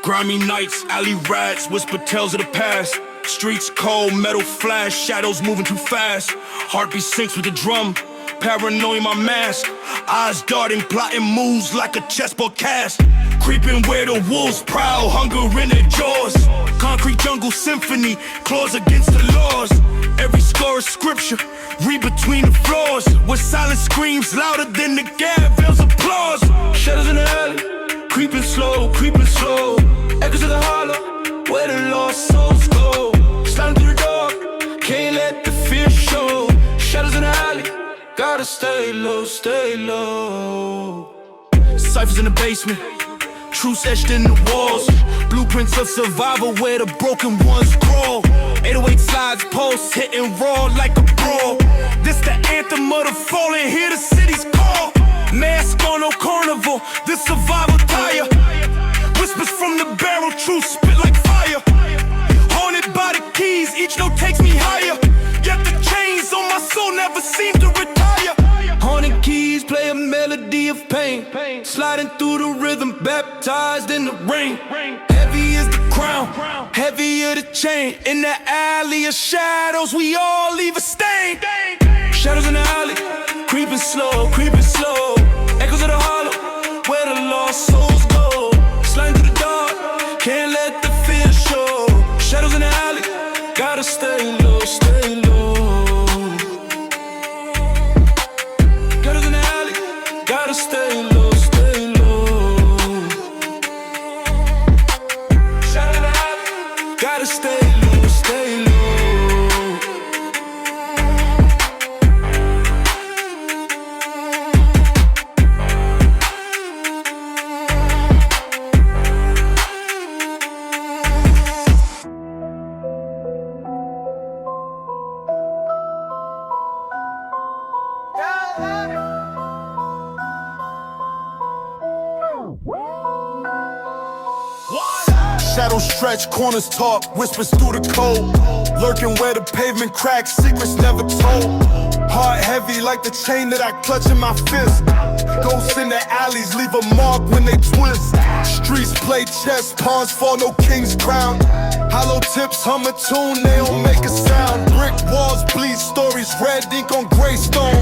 [SPEAKER 2] Grimy nights, alley rats, whisper tales of the past. Streets cold, metal flash, shadows moving too fast. Heartbeat syncs with the drum, paranoia my mask. Eyes darting, plotting moves like a chessboard cast. Creeping where the wolves prowl, hunger in their jaws. Concrete jungle symphony, claws against the laws. Every score is scripture, read between the floors. Where silence screams louder than the gavel's applause. Shadows in the alley, creeping slow, creeping slow. Echoes of the hollow, where the lost souls go. Sliding through the dark, can't let the fear show. Shadows in the alley, gotta stay low, stay low. Ciphers in the basement, truths etched in the walls. Blueprints of survival where the broken ones crawl. 808 slides, pulse, hitting raw like a brawl. This the anthem of the fallen, hear the city's call. Mask on, no carnival, this survival tire. Whispers from the barrel, truth spit like fire. Haunted by the keys, each note takes me higher. Yet the chains on my soul never seem to retire. Haunted keys play a melody of pain. Sliding through the rhythm, baptized in the rain. Heavy is the crown, heavier the chain. In the alley of shadows, we all leave a stain. Shadows in the alley, creeping slow, creeping slow. Echoes of the hollow, where the lost souls go. Sliding through the dark, can't let the fear show. Shadows in the alley, gotta stay low, stay low. Shadows in the alley, gotta stay low, stay low. Shadows in the alley, gotta stay low, stay low.
[SPEAKER 1] Shadows stretch, corners talk, whispers through the cold. Lurking where the pavement cracks, secrets never told. Heart heavy like the chain that I clutch in my fist. Ghosts in the alleys leave a mark when they twist. Streets play chess, pawns fall, no king's crown.
[SPEAKER 2] Hollow tips hum a tune, they don't make a sound. Brick walls bleed stories, red ink on gray stone.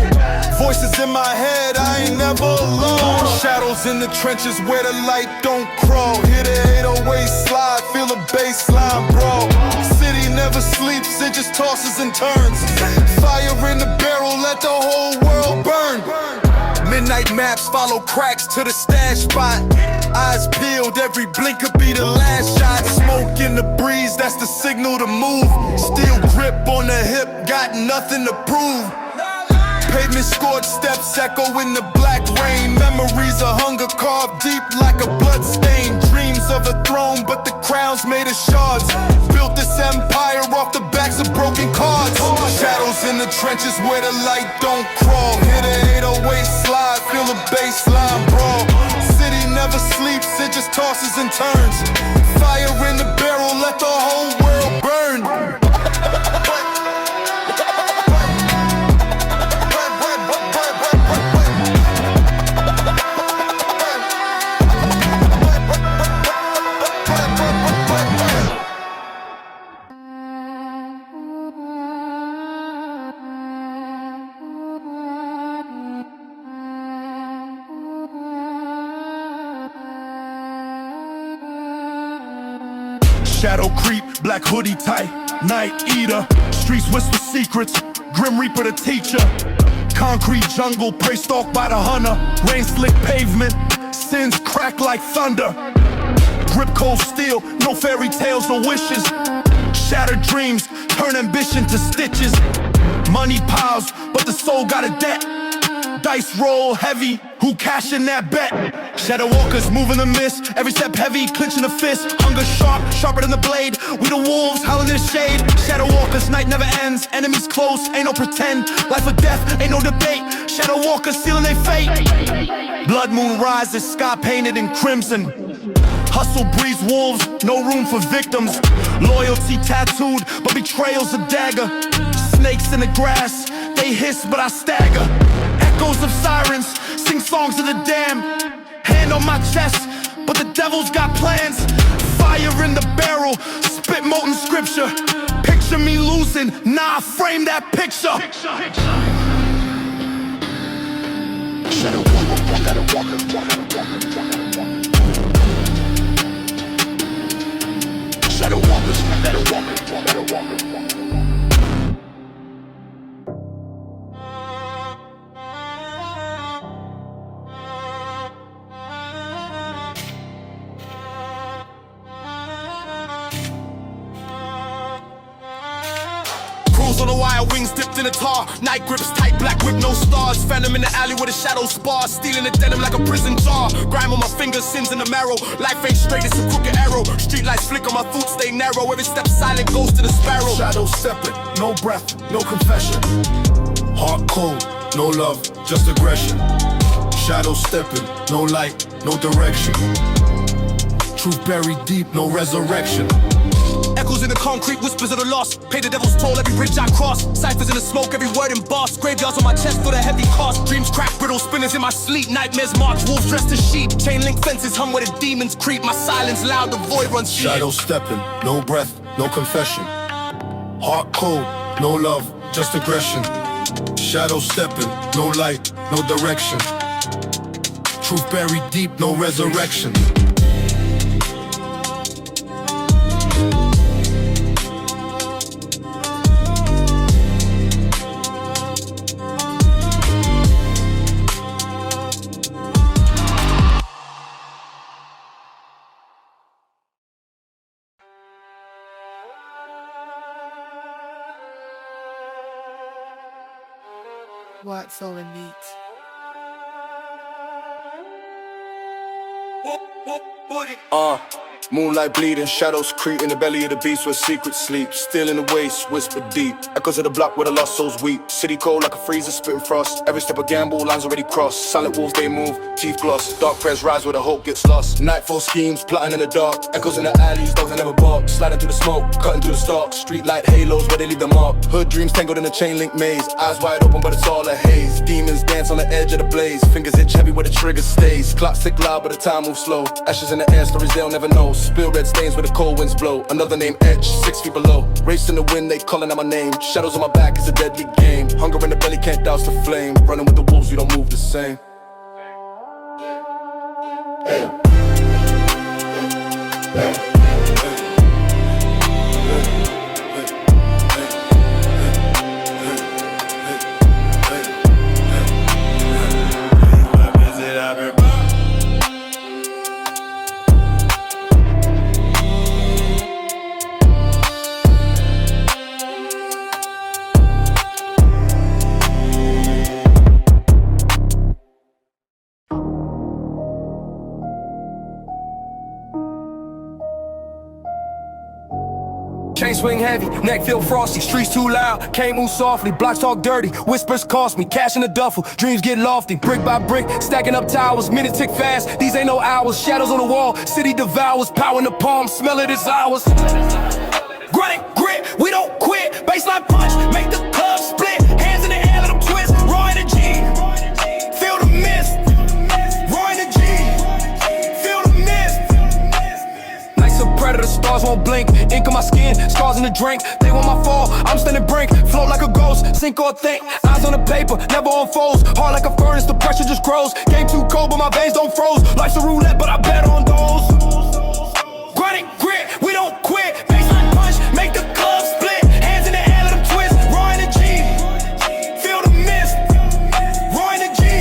[SPEAKER 2] Voices in my head, I ain't never alone. Shadows in the trenches where the light don't crawl. Hear the 808 slide, feel the bass line brawl. City never sleeps, it just tosses and turns. Fire in the barrel, let the whole world burn. Midnight maps follow cracks to the stash spot. Eyes peeled, every blink could be the last shot. Smoke in the breeze, that's the signal to move. Steel grip on the hip, got nothing to prove. Pavement scored steps echo in the black rain. Memories of hunger carved deep like a blood stain. Dreams of a throne, but the crown's made of shards. Built this empire off the backs of broken cards. Shadows in the trenches where the light don't crawl. Hear the 808 slide, feel the bass line brawl. City never sleeps, it just tosses and turns. Fire in the barrel, let the whole world burn. Shadow creep, black hoodie tight, night eater. Streets whisper secrets, grim reaper the teacher. Concrete jungle, prey stalked by the hunter. Rain slick pavement, sins crack like thunder. Grip cold steel, no fairy tales or wishes. Shattered dreams, turn ambition to stitches. Money piles, but the soul got a debt. Dice roll heavy, who cashing that bet? Shadow walkers moving the mist, every step heavy, clenching the fist. Hunger sharp, sharper than the blade. We the wolves, howling in the shade. Shadow walkers, night never ends. Enemies close, ain't no pretend. Life or death, ain't no debate. Shadow walkers sealing their fate. Blood moon rises, sky painted in crimson. Hustle breeds wolves, no room for victims. Loyalty tattooed, but betrayal's a dagger. Snakes in the grass, they hiss but I stagger. Echoes of sirens, sing songs of the damned. Hand on my chest, but the devil's got plans. Fire in the barrel, spit molten scripture. Picture me losing, nah, frame that picture. Shadow walker, shadow walker, shadow walkers, shadow walker, shadow walker. On the wire, wings dipped in a tar. Night grips tight, black whip, no stars. Phantom in the alley where the shadows spar. Stealing the denim like a prison jar. Grime on my fingers, sins in the marrow. Life ain't straight, it's a crooked arrow. Street lights flicker, my foot stay narrow. Every step silent goes to the sparrow. Shadows stepping, no breath, no confession. Heart cold, no love, just aggression. Shadows stepping, no light, no direction. Truth buried deep, no resurrection. Echoes in the concrete, whispers of the lost. Pay the devil's toll, every bridge I cross. Ciphers in the smoke, every word embossed. Graveyards on my chest for the heavy cost. Dreams crack, brittle spinners in my sleep. Nightmares march, wolves dressed as sheep. Chain link fences hung where the demons creep. My silence loud, the void runs deep. Shadows stepping, no breath, no confession. Heart cold, no love, just aggression. Shadows stepping, no light, no direction. Truth buried deep, no resurrection.
[SPEAKER 9] What's all in meat?
[SPEAKER 2] Moonlight bleeding, shadows creep in the belly of the beast where secrets sleep. Still in the waste, whisper deep. Echoes of the block where the lost souls weep. City cold like a freezer, spitting frost. Every step a gamble, lines already crossed. Silent wolves they move, teeth gloss. Dark prayers rise where the hope gets lost. Nightfall schemes, plotting in the dark. Echoes in the alleys, dogs that never bark. Sliding through the smoke, cutting through the stalk. Street light halos where they leave them mark. Hood dreams tangled in a chain link maze. Eyes wide open but it's all a haze. Demons dance on the edge of the blaze. Fingers itch heavy where the trigger stays. Clock tick loud but the time moves slow. Ashes in the air, stories they'll never know.
[SPEAKER 1] Spill red stains where the cold winds blow. Another name etched 6 feet below. Race in the wind, they calling out my name. Shadows on my back is a deadly game. Hunger in the belly can't douse the flame. Running with the wolves, we don't move the same.
[SPEAKER 10] Chain swing heavy, neck feel frosty, streets too loud, can't move softly, blocks talk dirty, whispers cost me, cash in the duffel, dreams get lofty, brick by brick, stacking up towers, minutes tick fast, these ain't no hours, shadows on the wall, city devours, power in the palm, smell it is ours. Grunt and grit, we don't quit, baseline punch, make the club split, hands in the air, let them twist, raw energy, feel the mist, raw energy, feel the mist. Nights of predator, stars won't blink, ink on my skin, scars in the drink, they want my fall, I'm standing brink, float like a ghost, sink or think, eyes on the paper, never on foes, hard like a furnace, the pressure just grows, game too cold but my veins don't froze, life's a roulette but I bet on those. Grunt and grit, we don't quit, baseline punch, make the club split, hands in the air, let them twist, raw energy, feel the mist, raw energy,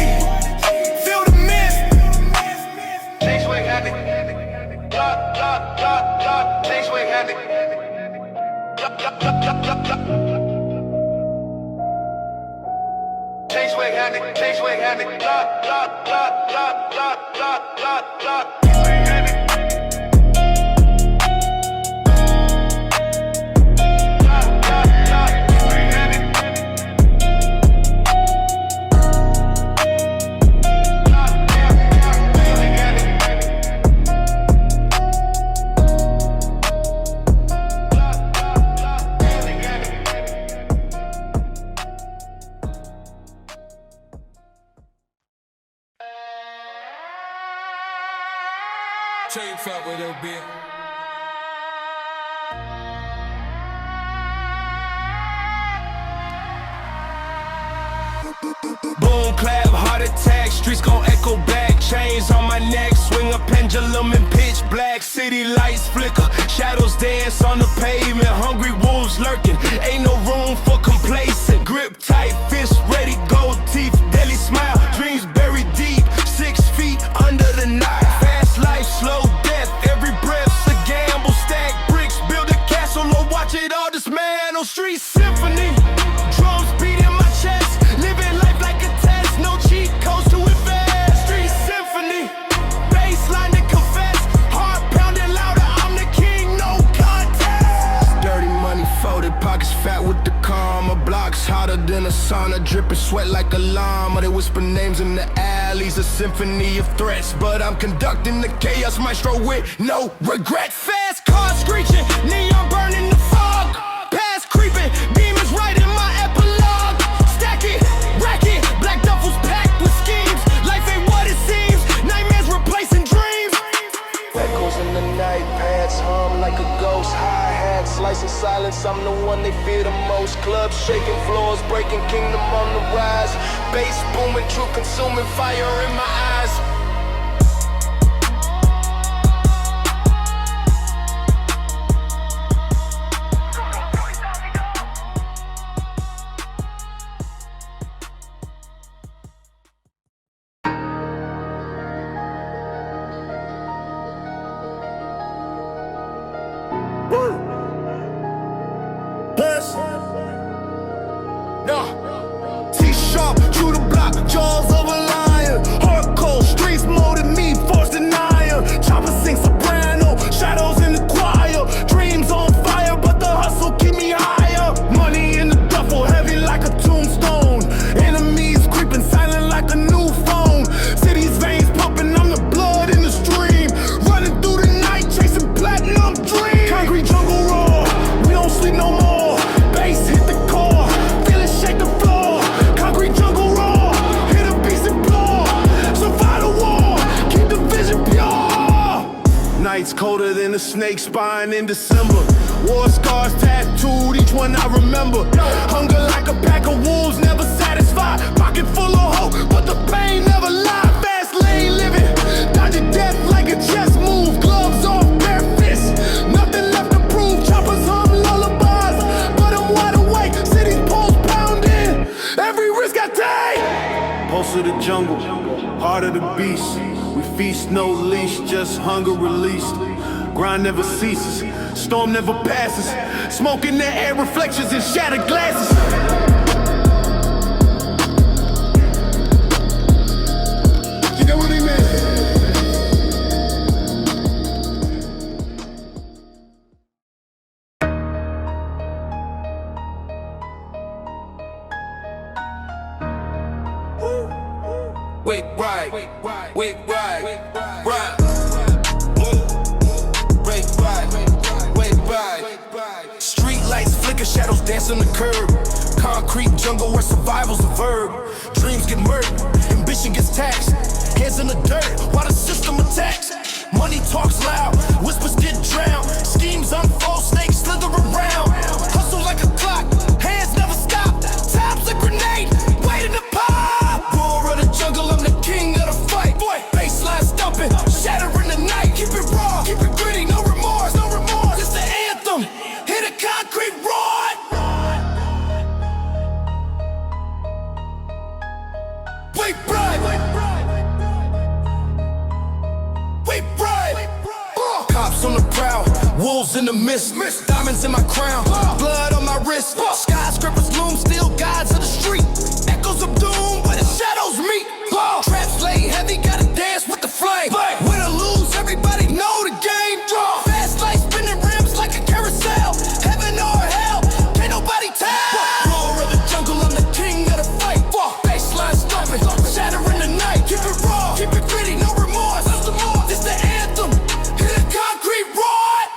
[SPEAKER 10] feel the mist. Chain swing heavy, chain swing heavy. Chain swing heavy, chain swing heavy,
[SPEAKER 11] Chain fat with a beer.
[SPEAKER 10] Boom, clap, heart attack, streets gon' echo back. Chains on my neck, swing a pendulum in pitch black. City lights flicker, shadows dance on the pavement. Hungry wolves lurking, ain't no room for complacent. Grip tight, fist ready, gold teeth, deadly smile. Dreams buried deep, 6 feet under the knife. Fast life, slow death, every breath's a gamble. Stack bricks, build a castle, or watch it all dismantle. Street symphony, drums beat in my chest. Living life like a test, no cheat codes to invest. Street symphony, baseline to confess. Heart pounding louder, I'm the king, no contest. Dirty money folded, pockets fat with the karma. Blocks hotter than a sauna, dripping sweat like a llama. They whisper names in the alleys, a symphony of threats. But I'm conducting the chaos maestro with no regret. Fast cars screeching, neon burning the fog. Past creeping, demons writing my epilogue. Stack it, rack it, black duffels packed with schemes. Life ain't what it seems, nightmares replacing dreams. Echoes in the night, pads hum like a ghost. Hi-hat, slicing silence, I'm the one they fear the most. Clubs shaking, floors breaking, kingdom on the rise. Bass booming, true consuming, fire in my eyes. T-sharp, true the block, jaws of a lion. Hardcore, street a snake spine in December. War scars tattooed, each one I remember. Hunger like a pack of wolves, never satisfied. Pocket full of hope, but the pain never lied. Fast lane living, dodging death like a chess move. Gloves off, bare fists, nothing left to prove. Choppers hum lullabies, but I'm wide awake. City's pulse pounding, every wrist got tight. Pulse of the jungle, heart of the beast. We feast, no leash, just hunger released. Grind never ceases, storm never passes. Smoke in the air, reflections in shattered glasses. You know what he meant?
[SPEAKER 6] Wait, right, wait, right, wait, right. Street lights flicker, shadows dance on the curb. Concrete jungle where survival's a verb. Dreams get murdered, ambition gets taxed. Hands in the dirt while the system attacks. Money talks loud, whispers get drowned. Schemes unfold, snakes slither around. Hustle like a clock, hands never stop. Time's a grenade, waiting to pop. Roar of the jungle, I'm the king of the fight. Boy, baseline stumping, shattering the night. Keep it raw, keep it gritty, no remorse, no remorse. It's the anthem, hit a concrete rod. Wait, bribe. Wait, bribe. Cops on the prowl, wolves in the mist. Diamonds in my crown, blood on my wrist. Skyscrapers loom, still guides of the street. Echoes of doom where the shadows meet. Traps lay heavy, gotta dance with the flame. Win or lose, everybody know the game. Fast life spinning rims like a carousel. Heaven or hell, can't nobody tell. Roar of the jungle, I'm the king of the fight. Baseline stomping, shattering the night. Keep it raw, keep it gritty, no remorse. This the anthem, hit a concrete rod.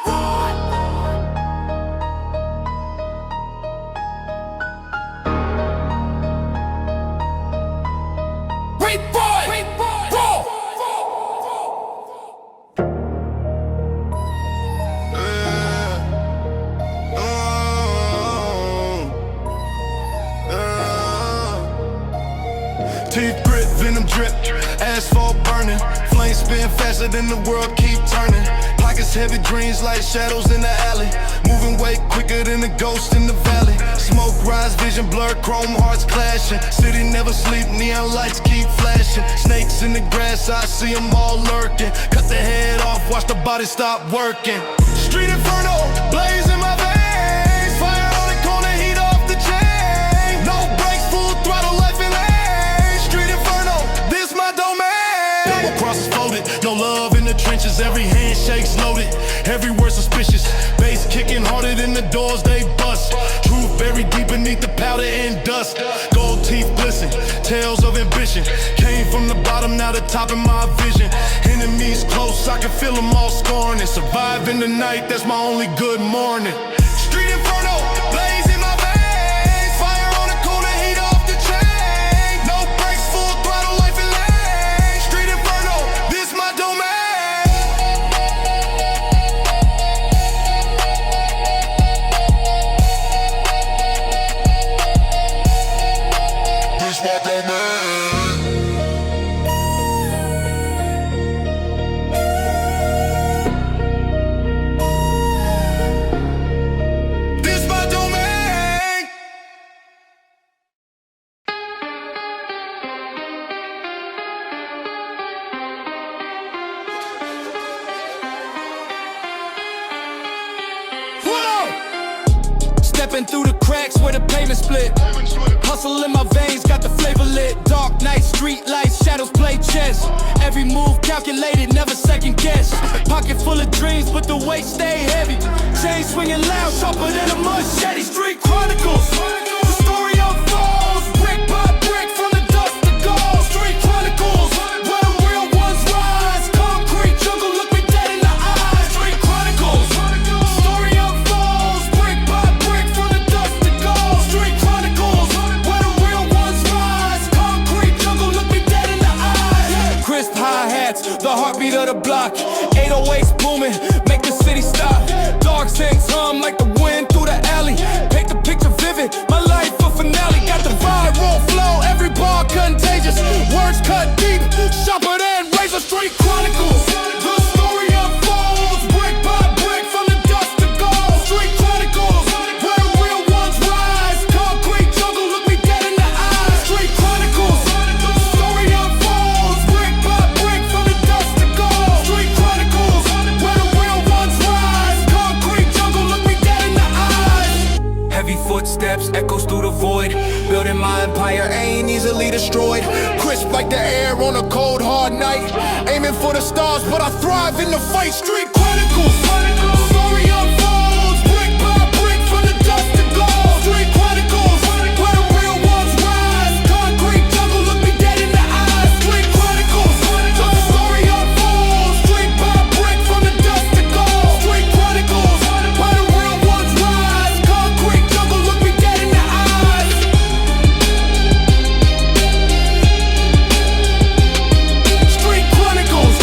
[SPEAKER 6] Wait, boy, raw.
[SPEAKER 10] Teeth grit, venom drip, asphalt burning. Flames spin faster than the world keep turning. Pockets heavy, dreams like shadows in the alley. Moving way quicker than a ghost in the valley. Smoke rise, vision blurred, chrome hearts clashing. City never sleep, neon lights keep flashing. Snakes in the grass, I see them all lurking. Cut the head off, watch the body stop working. Street inferno, blaze in my veins. Fire on the corner, heat off the chain. No brakes, full throttle, life in lane. Street inferno, this my domain. Double crosses folded, no love in the trenches. Every handshake's loaded, every word suspicious. Bass kicking harder than the doors they bust. Truth buried deep beneath the powder and dust. Gold teeth glisten, tales of ambition. Came from the bottom, now the top in my vision. Enemies close, I can feel them all scoring. And surviving the night, that's my only good morning. Street inferno, blaze in my veins. Fire on the corner, heat off the chain. No brakes, full throttle, life in lane. Street inferno, this my domain. This my domain. This my domain.
[SPEAKER 7] Stepping through the cracks where the pavement split. Hustle in my veins, got the flavor lit. Dark night, street lights, shadows play chess. Every move calculated, never second guess. Pocket full of dreams, but the weight stay heavy. Chain swinging loud, sharper than a machete. Street chronicles, the story unfolds. Brick by brick, from the dust to gold. Street chronicles, where the real ones rise. Concrete jungle, look me dead in the eyes. Street chronicles, the story unfolds. Brick by brick, from the dust to gold. Street chronicles, where the real ones rise. Concrete jungle, look me dead in the eyes. Crisp hi-hats, the heartbeat of the block. 808s booming, make the city
[SPEAKER 10] collapse, echoes through the void. Building my empire ain't easily destroyed.
[SPEAKER 2] Crisp like the air on a cold, hard night. Aiming for the stars, but I thrive in the fight. Street Chronicles, story unfolds, brick by brick from the dust to gold. Street Chronicles, where the real ones rise. Concrete jungle, look me dead in the eyes. Street Chronicles, so the story unfolds, brick by brick from the dust to gold. Street Chronicles, where the real ones rise. Concrete jungle, look me dead in the eyes. Street Chronicles.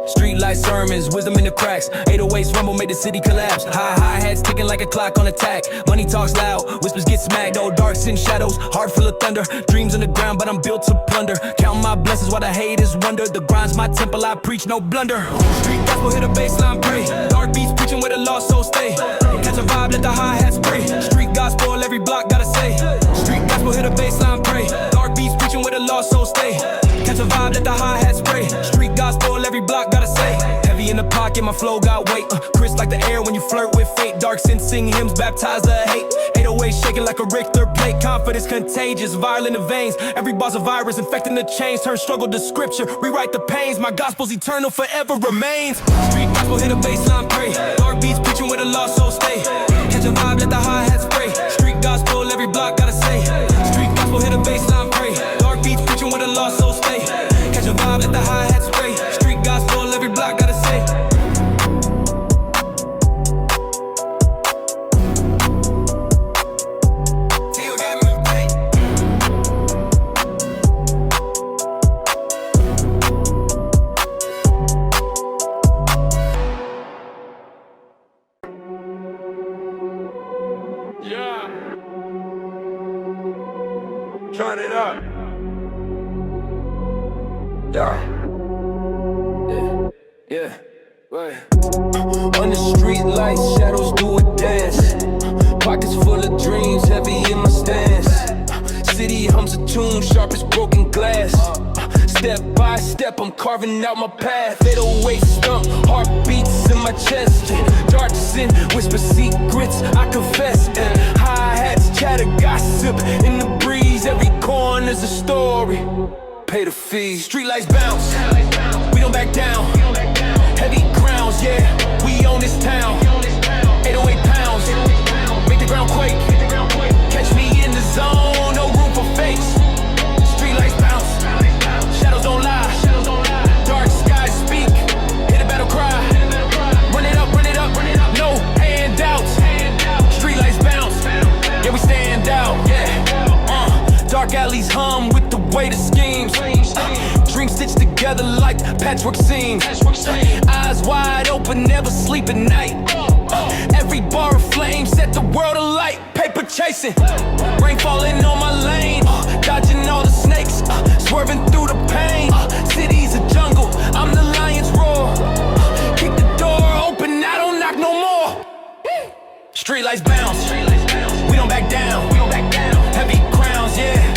[SPEAKER 10] Street light sermons, wisdom in the cracks. 808s rumble made the city collapse. High hats ticking like a clock on attack. Money talks loud, whispers get smacked. Old darks in shadows, heart full of thunder. Dreams on the ground, but I'm built to plunder. Count my blessings while the haters wonder. The grind's my temple, I preach no blunder. Street gospel hit a baseline, pray. Dark beats preaching where the lost soul stay. Catch a vibe, let the high hats spray. Street gospel, every block gotta say. Street gospel hit a baseline, pray. Dark beats preaching where the lost soul stay. Catch a vibe, let the high hats spray. Street gospel, every block gotta say. Heavy in the pocket, my flow got weight. Crisp like the air when you flirt with fate. Dark sin sing hymns, baptized of hate. 808 shaking like a Richter plate. Confidence contagious, viral in the veins. Every bar's a virus, infecting the chains. Turn struggle to scripture, rewrite the pains. My gospel's eternal, forever remains. Street gospel hit a baseline, pray. Dark beats preaching where the lost soul stay. Catch a vibe, let the high hats spray. Street gospel, every block gotta say. Street gospel hit a baseline, pray. Dark beats preaching where the lost soul stay. Catch a vibe, let the high hats spray. Street gospel, every block gotta say. Yeah. Turn it up. Yeah. Right. On the street lights, shadows do a dance. Pockets full of dreams, heavy in my stance. City hums a tune, sharp as broken glass. Step by step, I'm carving out my path. 808 stump, heartbeats in my chest. Dark sin, whisper secrets, I confess. Hi-hats, chatter, gossip in the breeze. Every corner's a story. Pay the fee. Streetlights bounce, we don't back down. Heavy crowns, yeah, we own this town. 808 pounds, make the ground quake. Catch me in the zone, no room for fakes. Streetlights bounce, shadows don't lie. Dark skies speak, hit a battle cry. Run it up, no handouts. Streetlights bounce, yeah, we stand out, yeah. Dark alleys hum with the weight of schemes. Dreams stitched together like patchwork seams. Eyes wide open, never sleep at night. Every bar of flame set the world alight. Paper chasing, rain falling on my lane. Dodging all the snakes, swerving through the pain. City's a jungle, I'm the lion's roar. Keep the door open, I don't knock no more. Streetlights bounce, we don't back down. Heavy crowns, yeah,